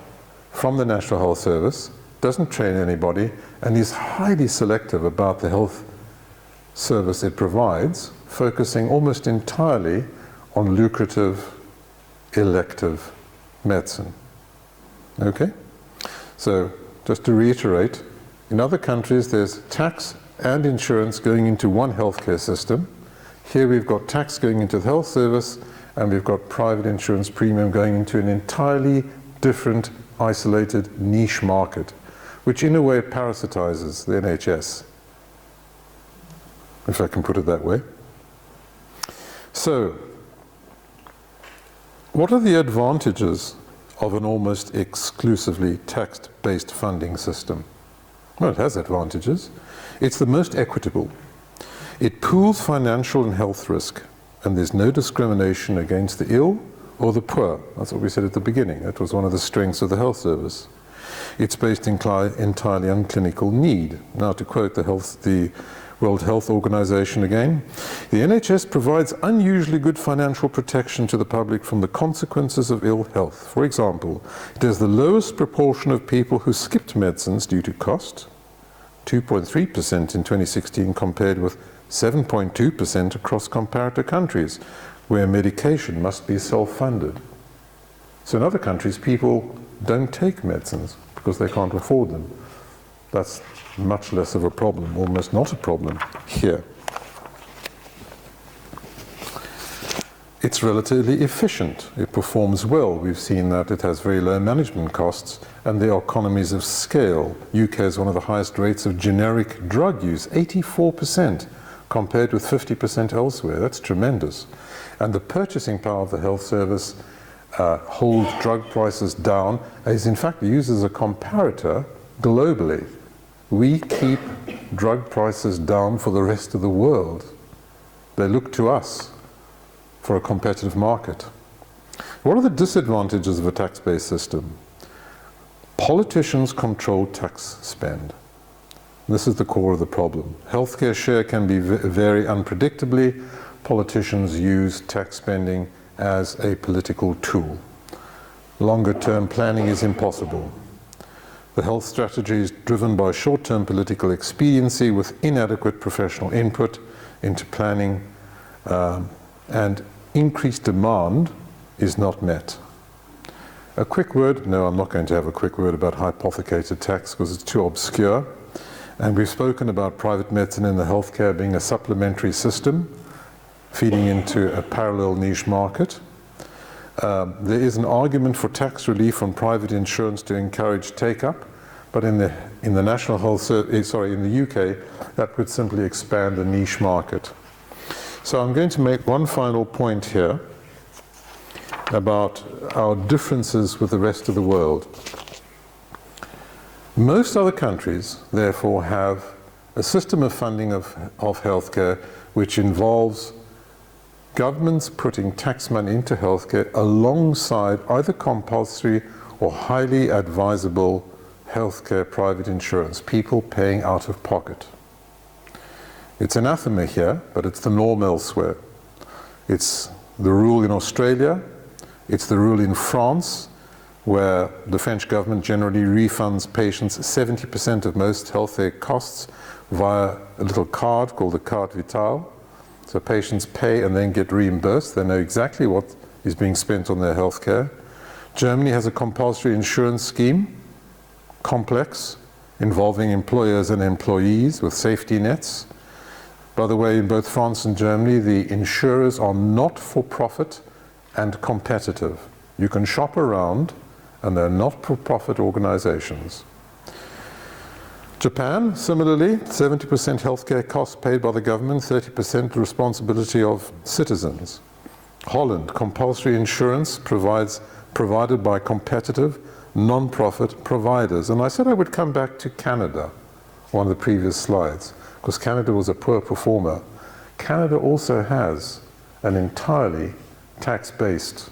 from the National Health Service, doesn't train anybody, and is highly selective about the health service it provides, focusing almost entirely on lucrative, elective medicine. Okay? So, just to reiterate, in other countries there's tax and insurance going into one healthcare system. Here we've got tax going into the health service and we've got private insurance premium going into an entirely different, isolated niche market, which in a way parasitizes the NHS, if I can put it that way. So, what are the advantages of an almost exclusively tax-based funding system? Well, it has advantages. It's the most equitable. It pools financial and health risk, and there's no discrimination against the ill or the poor. That's what we said at the beginning. That was one of the strengths of the health service. It's based entirely on clinical need. Now, to quote the World Health Organization again, the NHS provides unusually good financial protection to the public from the consequences of ill health. For example, it has the lowest proportion of people who skipped medicines due to cost, 2.3% in 2016 compared with 7.2% across comparator countries, where medication must be self-funded. So in other countries, people don't take medicines because they can't afford them. That's much less of a problem, almost not a problem here. It's relatively efficient. It performs well. We've seen that it has very low management costs, and there are economies of scale. UK has one of the highest rates of generic drug use, 84%, compared with 50% elsewhere. That's tremendous. And the purchasing power of the health service holds drug prices down, is in fact used as a comparator globally. We keep drug prices down for the rest of the world. They look to us for a competitive market. What are the disadvantages of a tax-based system? Politicians control tax spend. This is the core of the problem. Healthcare share can be vary unpredictably. Politicians use tax spending as a political tool. Longer-term planning is impossible. The health strategy is driven by short-term political expediency with inadequate professional input into planning, and increased demand is not met. A quick word, no, I'm not going to have a quick word about hypothecated tax because it's too obscure. And we've spoken about private medicine in the healthcare being a supplementary system, feeding into a parallel niche market. There is an argument for tax relief on private insurance to encourage take-up, but in the national health, in the UK, that would simply expand the niche market. So I'm going to make one final point here about our differences with the rest of the world. Most other countries, therefore, have a system of funding of healthcare which involves governments putting tax money into healthcare alongside either compulsory or highly advisable healthcare private insurance, people paying out of pocket. It's anathema here, but it's the norm elsewhere. It's the rule in Australia, it's the rule in France, where the French government generally refunds patients 70% of most healthcare costs via a little card called the carte vitale. So patients pay and then get reimbursed. They know exactly what is being spent on their healthcare. Germany has a compulsory insurance scheme, complex, involving employers and employees with safety nets. By the way, in both France and Germany, the insurers are not for profit and competitive. You can shop around, and they're not for profit organizations. Japan, similarly, 70% healthcare costs paid by the government, 30% responsibility of citizens. Holland, compulsory insurance provided by competitive, non-profit providers. And I said I would come back to Canada, one of the previous slides, because Canada was a poor performer. Canada also has an entirely tax-based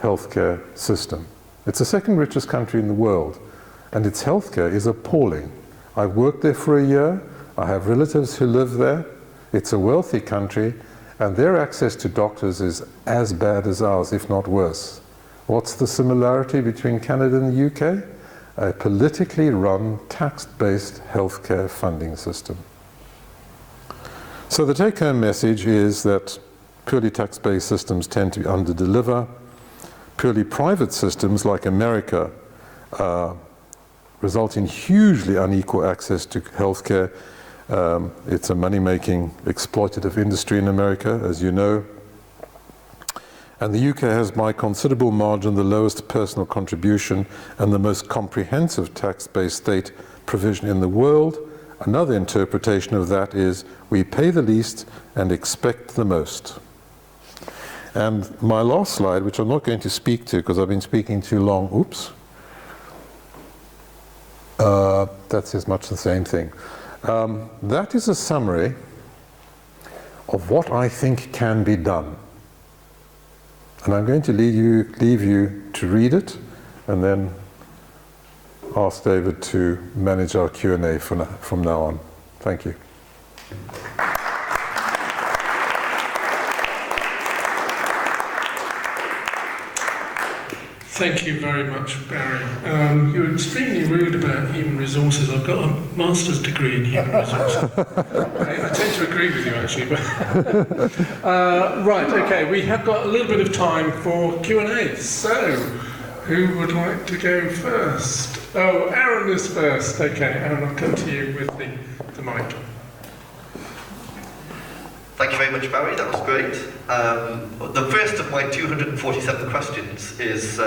healthcare system. It's the second richest country in the world, and its healthcare is appalling. I've worked there for a year. I have relatives who live there. It's a wealthy country, and their access to doctors is as bad as ours, if not worse. What's the similarity between Canada and the UK? A politically run, tax-based healthcare funding system. So the take-home message is that purely tax-based systems tend to under-deliver. Purely private systems like America result in hugely unequal access to healthcare. It's a money-making, exploitative industry in America, as you know. And the UK has by considerable margin the lowest personal contribution and the most comprehensive tax-based state provision in the world. Another interpretation of that is we pay the least and expect the most. And my last slide, which I'm not going to speak to because I've been speaking too long, oops. That's as much the same thing. That is a summary of what I think can be done. And I'm going to leave you to read it and then ask David to manage our Q&A from now on. Thank you. Thank you very much, Barry. You're extremely rude about human resources. I've got a master's degree in human resources. I tend to agree with you, actually. But right, okay, we have got a little bit of time for Q&A. So, who would like to go first? Oh, Aaron is first. Okay, Aaron, I'll come to you with the mic. Thank you very much, Barry. That was great. The first of my 247 questions is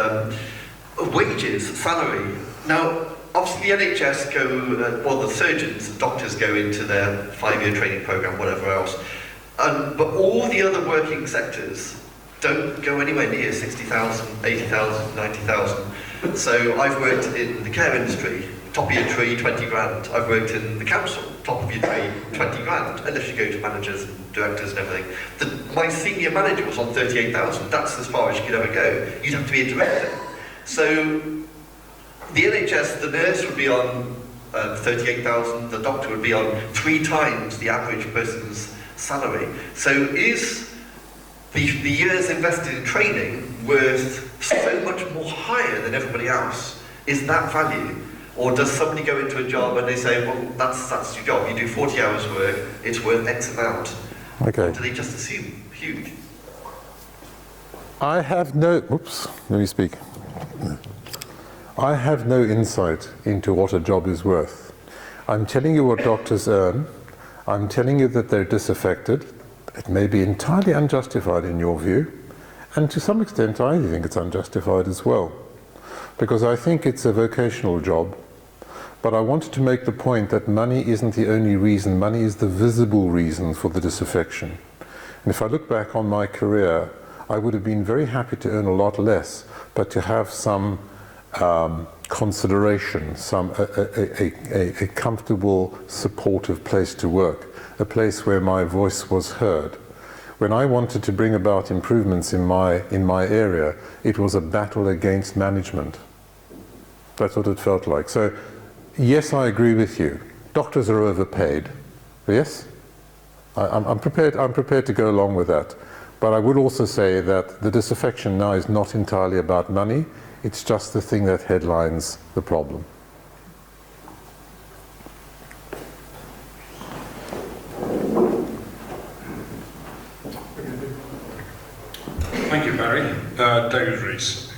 wages, salary. Now, obviously the NHS the surgeons, doctors go into their 5-year training programme, whatever else. But all the other working sectors don't go anywhere near 60,000, 80,000, 90,000. So I've worked in the care industry. Top of your tree, 20 grand. I've worked in the council, top of your tree, 20 grand, unless you go to managers and directors and everything. My senior manager was on 38,000. That's as far as you could ever go. You'd have to be a director. So the NHS, the nurse would be on 38,000, the doctor would be on 3 times the average person's salary. So is the years invested in training worth so much more higher than everybody else? Is that value? Or does somebody go into a job and they say, well, that's your job, you do 40 hours work, it's worth X amount? Okay. Or do they just assume huge? I have no insight into what a job is worth. I'm telling you what doctors earn. I'm telling you that they're disaffected. It may be entirely unjustified in your view. And to some extent, I think it's unjustified as well. Because I think it's a vocational job. But I wanted to make the point that money isn't the only reason. Money is the visible reason for the disaffection. And if I look back on my career, I would have been very happy to earn a lot less, but to have some consideration, a comfortable, supportive place to work, a place where my voice was heard. When I wanted to bring about improvements in my area, it was a battle against management. That's what it felt like. So, yes, I agree with you. Doctors are overpaid. Yes? I'm prepared to go along with that. But I would also say that the disaffection now is not entirely about money. It's just the thing that headlines the problem. Thank you, Barry. David Rees.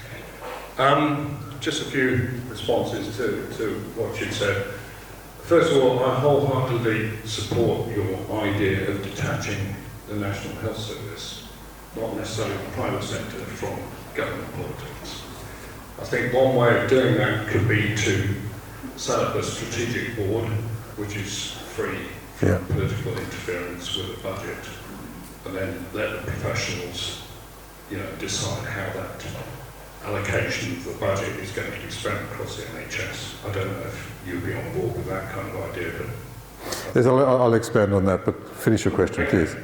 Just a few responses to what you said. First of all, I wholeheartedly support your idea of detaching the National Health Service, not necessarily the private sector, from government politics. I think one way of doing that could be to set up a strategic board which is free from political interference with the budget, and then let the professionals decide how that allocation of the budget is going to be spent across the NHS. I don't know if you'd be on board with that kind of idea, but... Yes, I'll expand on that, but finish your question, please.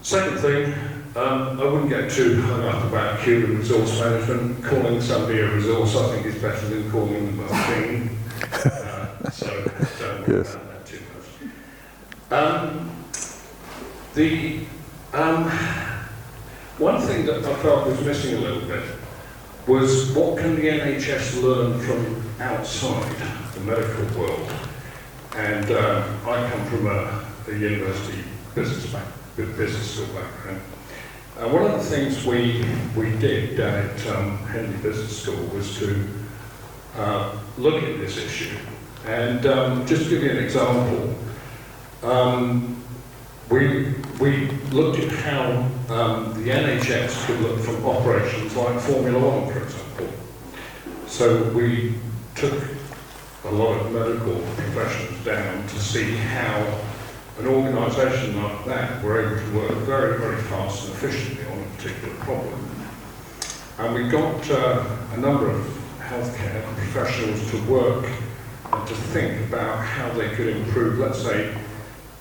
Second thing, I wouldn't get too hung up about human resource management. Calling somebody a resource, I think, is better than calling them a thing. So don't worry about that too much. One thing that I felt was missing a little bit was what can the NHS learn from outside the medical world? And I come from a university business school background. One of the things we did down at Henley Business School was to look at this issue. And just to give you an example, we we looked at how the NHS could look from operations like Formula One, for example. So we took a lot of medical professionals down to see how an organisation like that were able to work very, very fast and efficiently on a particular problem. And we got a number of healthcare professionals to work and to think about how they could improve, let's say,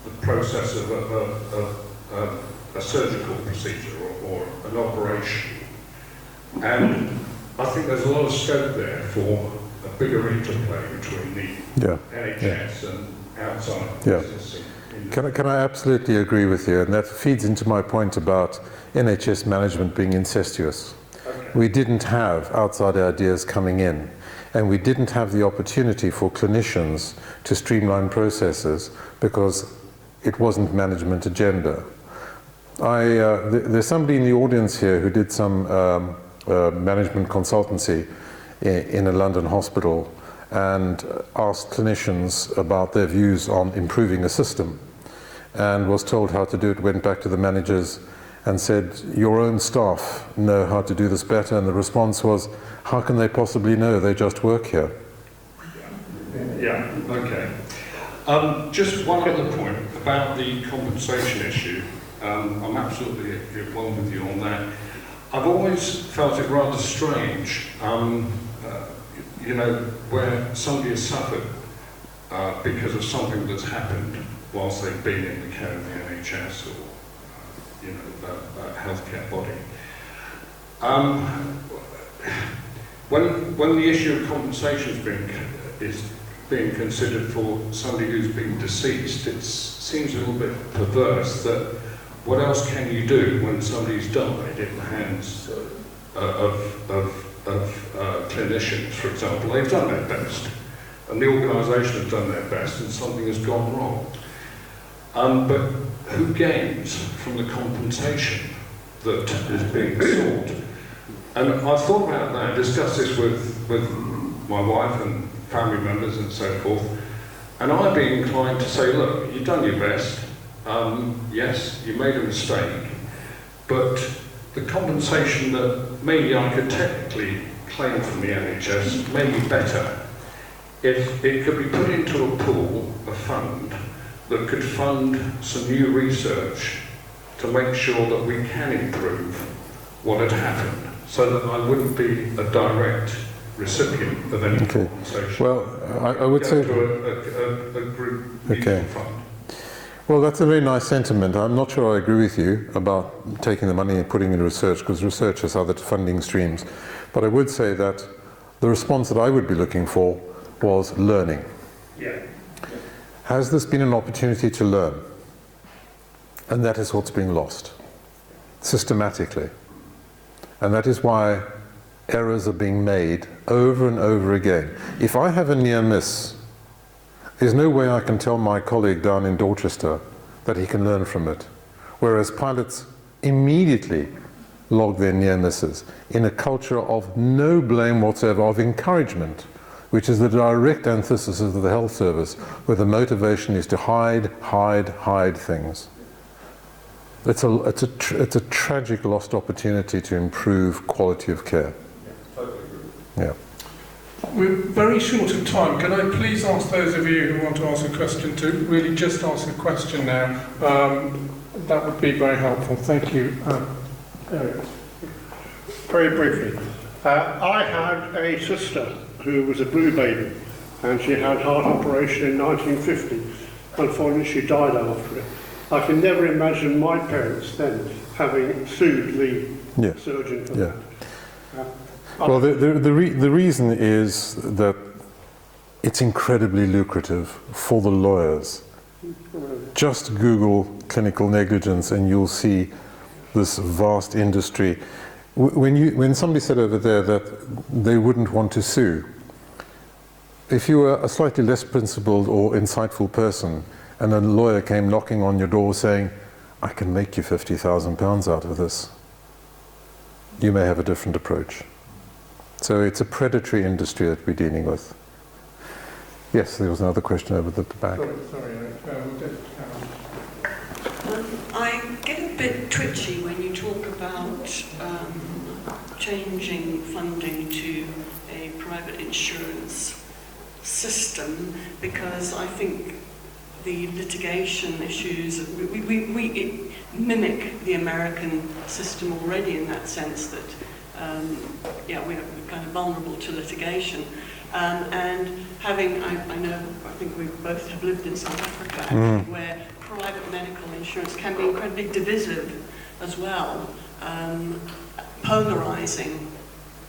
the process of a surgical procedure or an operation. And I think there's a lot of scope there for a bigger interplay between the NHS and outside business. Can I absolutely agree with you, and that feeds into my point about NHS management being incestuous. Okay. We didn't have outside ideas coming in, and we didn't have the opportunity for clinicians to streamline processes because it wasn't management agenda. There's somebody in the audience here who did some management consultancy in a London hospital and asked clinicians about their views on improving a system and was told how to do it, went back to the managers and said, your own staff know how to do this better, and the response was, how can they possibly know, they just work here? Yeah, okay. Just one other point about the compensation issue. I'm absolutely at one with you on that. I've always felt it rather strange, you know, where somebody has suffered because of something that's happened whilst they've been in the care of the NHS or, you know, a healthcare body. When the issue of compensation is being considered for somebody who's been deceased, it seems a little bit perverse that what else can you do when somebody's died in the hands of clinicians, for example? They've done their best, and the organisation has done their best, and something has gone wrong. But who gains from the compensation that is being sought? And I've thought about that, discussed this with my wife and family members and so forth, and I'd be inclined to say, look, you've done your best, yes, you made a mistake, but the compensation that maybe I could technically claim from the NHS may be better if it could be put into a pool, a fund, that could fund some new research to make sure that we can improve what had happened, so that I wouldn't be a direct recipient of any compensation. Well, I would say... to a group mutual fund. Well, that's a very nice sentiment. I'm not sure I agree with you about taking the money and putting it in research, because research has other funding streams. But I would say that the response that I would be looking for was learning. Yeah. Has this been an opportunity to learn? And that is what's being lost, systematically. And that is why errors are being made over and over again. If I have a near miss, there's no way I can tell my colleague down in Dorchester that he can learn from it. Whereas pilots immediately log their near misses in a culture of no blame whatsoever, of encouragement, which is the direct antithesis of the health service, where the motivation is to hide things. It's a tragic lost opportunity to improve quality of care. Yeah. We're very short of time. Can I please ask those of you who want to ask a question to really just ask a question now? That would be very helpful. Thank you. Eric. Very briefly, I had a sister who was a blue baby, and she had heart operation in 1950. Unfortunately, she died after it. I can never imagine my parents then having sued the surgeon for that. Well, the reason is that it's incredibly lucrative for the lawyers. Just Google clinical negligence and you'll see this vast industry. When somebody said over there that they wouldn't want to sue, if you were a slightly less principled or insightful person and a lawyer came knocking on your door saying, I can make you £50,000 out of this, you may have a different approach. So it's a predatory industry that we're dealing with. Yes, there was another question over the back. Sorry, Eric. We'll get to Karen. I'm bit twitchy when you talk about changing funding to a private insurance system, because I think the litigation issues, it mimic the American system already in that sense that, we're kind of vulnerable to litigation. And having, I think we both have lived in South Africa, where private medical insurance can be incredibly divisive as well, polarising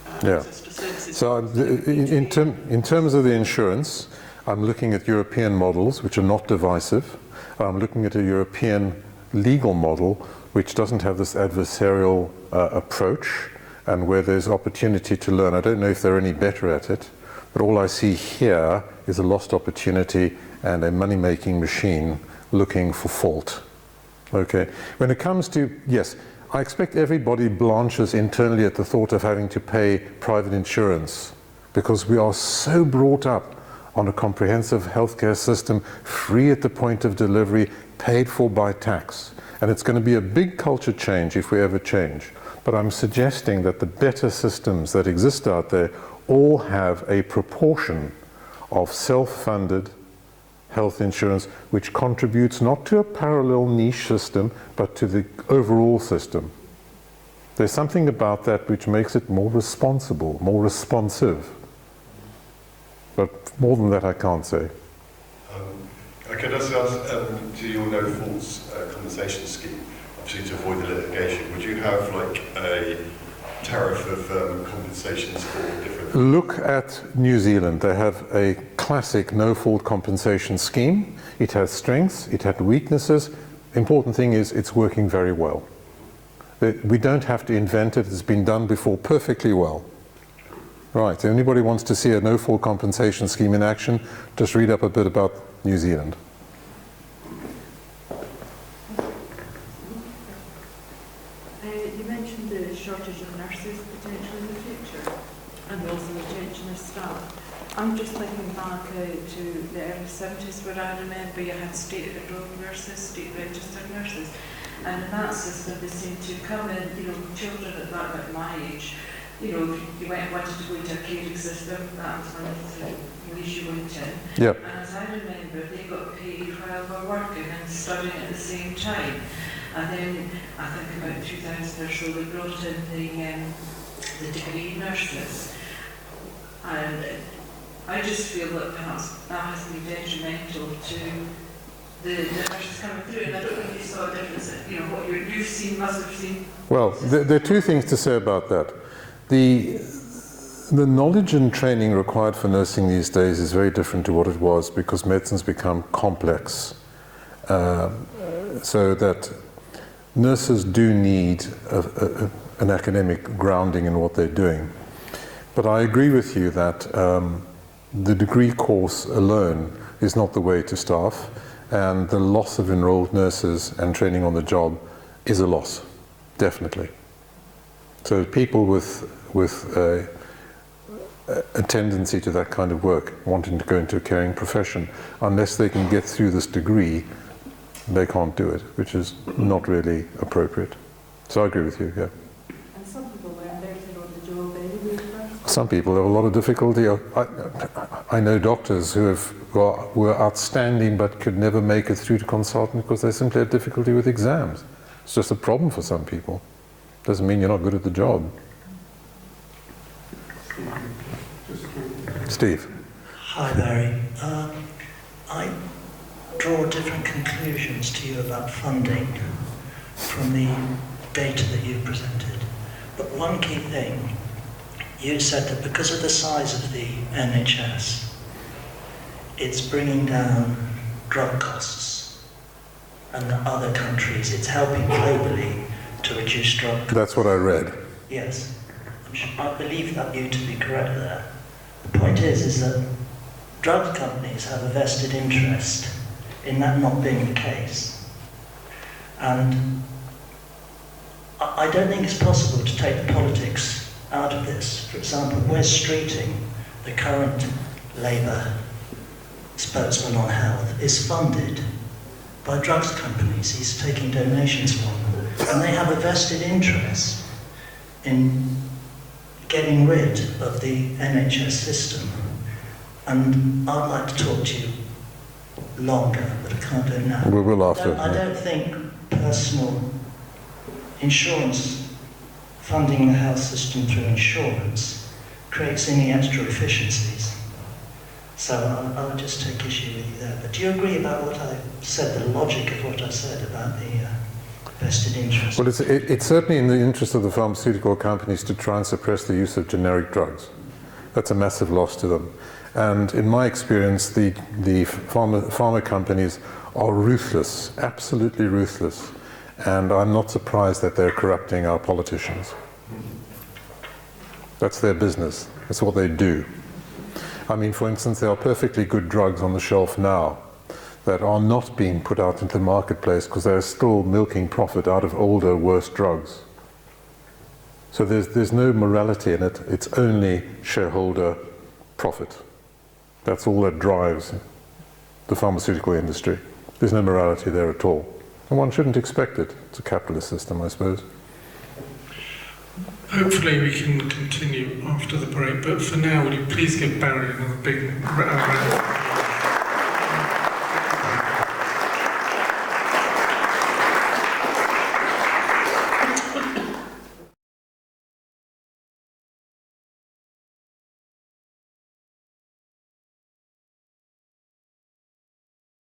access to services. So in terms of the insurance, I'm looking at European models which are not divisive. I'm looking at a European legal model which doesn't have this adversarial approach, and where there's opportunity to learn. I don't know if they're any better at it, but all I see here is a lost opportunity and a money-making machine looking for fault. Okay. When it comes to, yes, I expect everybody blanches internally at the thought of having to pay private insurance, because we are so brought up on a comprehensive healthcare system, free at the point of delivery, paid for by tax. And it's going to be a big culture change if we ever change. But I'm suggesting that the better systems that exist out there all have a proportion of self-funded health insurance which contributes not to a parallel niche system but to the overall system. There's something about that which makes it more responsible, more responsive. But more than that I can't say. I could also ask, to your no faults compensation scheme, obviously to avoid the litigation, would you have like a tariff of compensations for different... Look at New Zealand. They have a classic no-fault compensation scheme. It has strengths, it had weaknesses. Important thing is it's working very well. We don't have to invent it. It's been done before perfectly well. Right, if anybody wants to see a no-fault compensation scheme in action, just read up a bit about New Zealand. You mentioned the shortage of nurses potentially in the future, and also retention of staff. I'm just thinking back to the early 70s, where I remember you had state-enrolled nurses, state-registered nurses, and in that system they seemed to come in, children at my age, you wanted to go into a caring system, that was one of the ways you went in. Yep. And as I remember, they got paid while they were working and studying at the same time. And then, I think about 2000 or so, they brought in the degree nurses. And I just feel that perhaps that has been detrimental to the nurses coming through. And I don't know if you saw a difference, what you've seen, must have seen. Well, there are two things to say about that. The knowledge and training required for nursing these days is very different to what it was, because medicine's become complex. So that nurses do need an academic grounding in what they're doing. But I agree with you that the degree course alone is not the way to staff, and the loss of enrolled nurses and training on the job is a loss, definitely. So people with a tendency to that kind of work, wanting to go into a caring profession, unless they can get through this degree, they can't do it, which is not really appropriate. So I agree with you, yeah. And some people learn better on the job anyway. Some people have a lot of difficulty. I know doctors who were outstanding but could never make it through to consultant because they simply had difficulty with exams. It's just a problem for some people. Doesn't mean you're not good at the job. Steve. Hi, Barry. I draw different conclusions to you about funding from the data that you've presented. But one key thing, you said that because of the size of the NHS, it's bringing down drug costs, and that other countries, it's helping globally to reduce drug costs. That's what I read. Yes. I believe that you to be correct there. The point is that drug companies have a vested interest in that not being the case. And I don't think it's possible to take the politics out of this. For example, Wes Streeting, the current Labour spokesman on health, is funded by drugs companies. He's taking donations from them. and they have a vested interest in getting rid of the NHS system. And I'd like to talk to you longer, but I can't do it now. We will after. I don't think personal insurance, funding the health system through insurance, creates any extra efficiencies. So I'll just take issue with you there. But do you agree about what I said, the logic of what I said about the vested interest? Well, it's certainly in the interest of the pharmaceutical companies to try and suppress the use of generic drugs. That's a massive loss to them. And in my experience, the pharma companies are ruthless, absolutely ruthless. And I'm not surprised that they're corrupting our politicians. That's their business. That's what they do. I mean, for instance, there are perfectly good drugs on the shelf now that are not being put out into the marketplace because they're still milking profit out of older, worse drugs. So there's no morality in it. It's only shareholder profit. That's all that drives the pharmaceutical industry. There's no morality there at all. And one shouldn't expect it. It's a capitalist system, I suppose. Hopefully we can continue after the break, but for now, would you please give Barry another big round?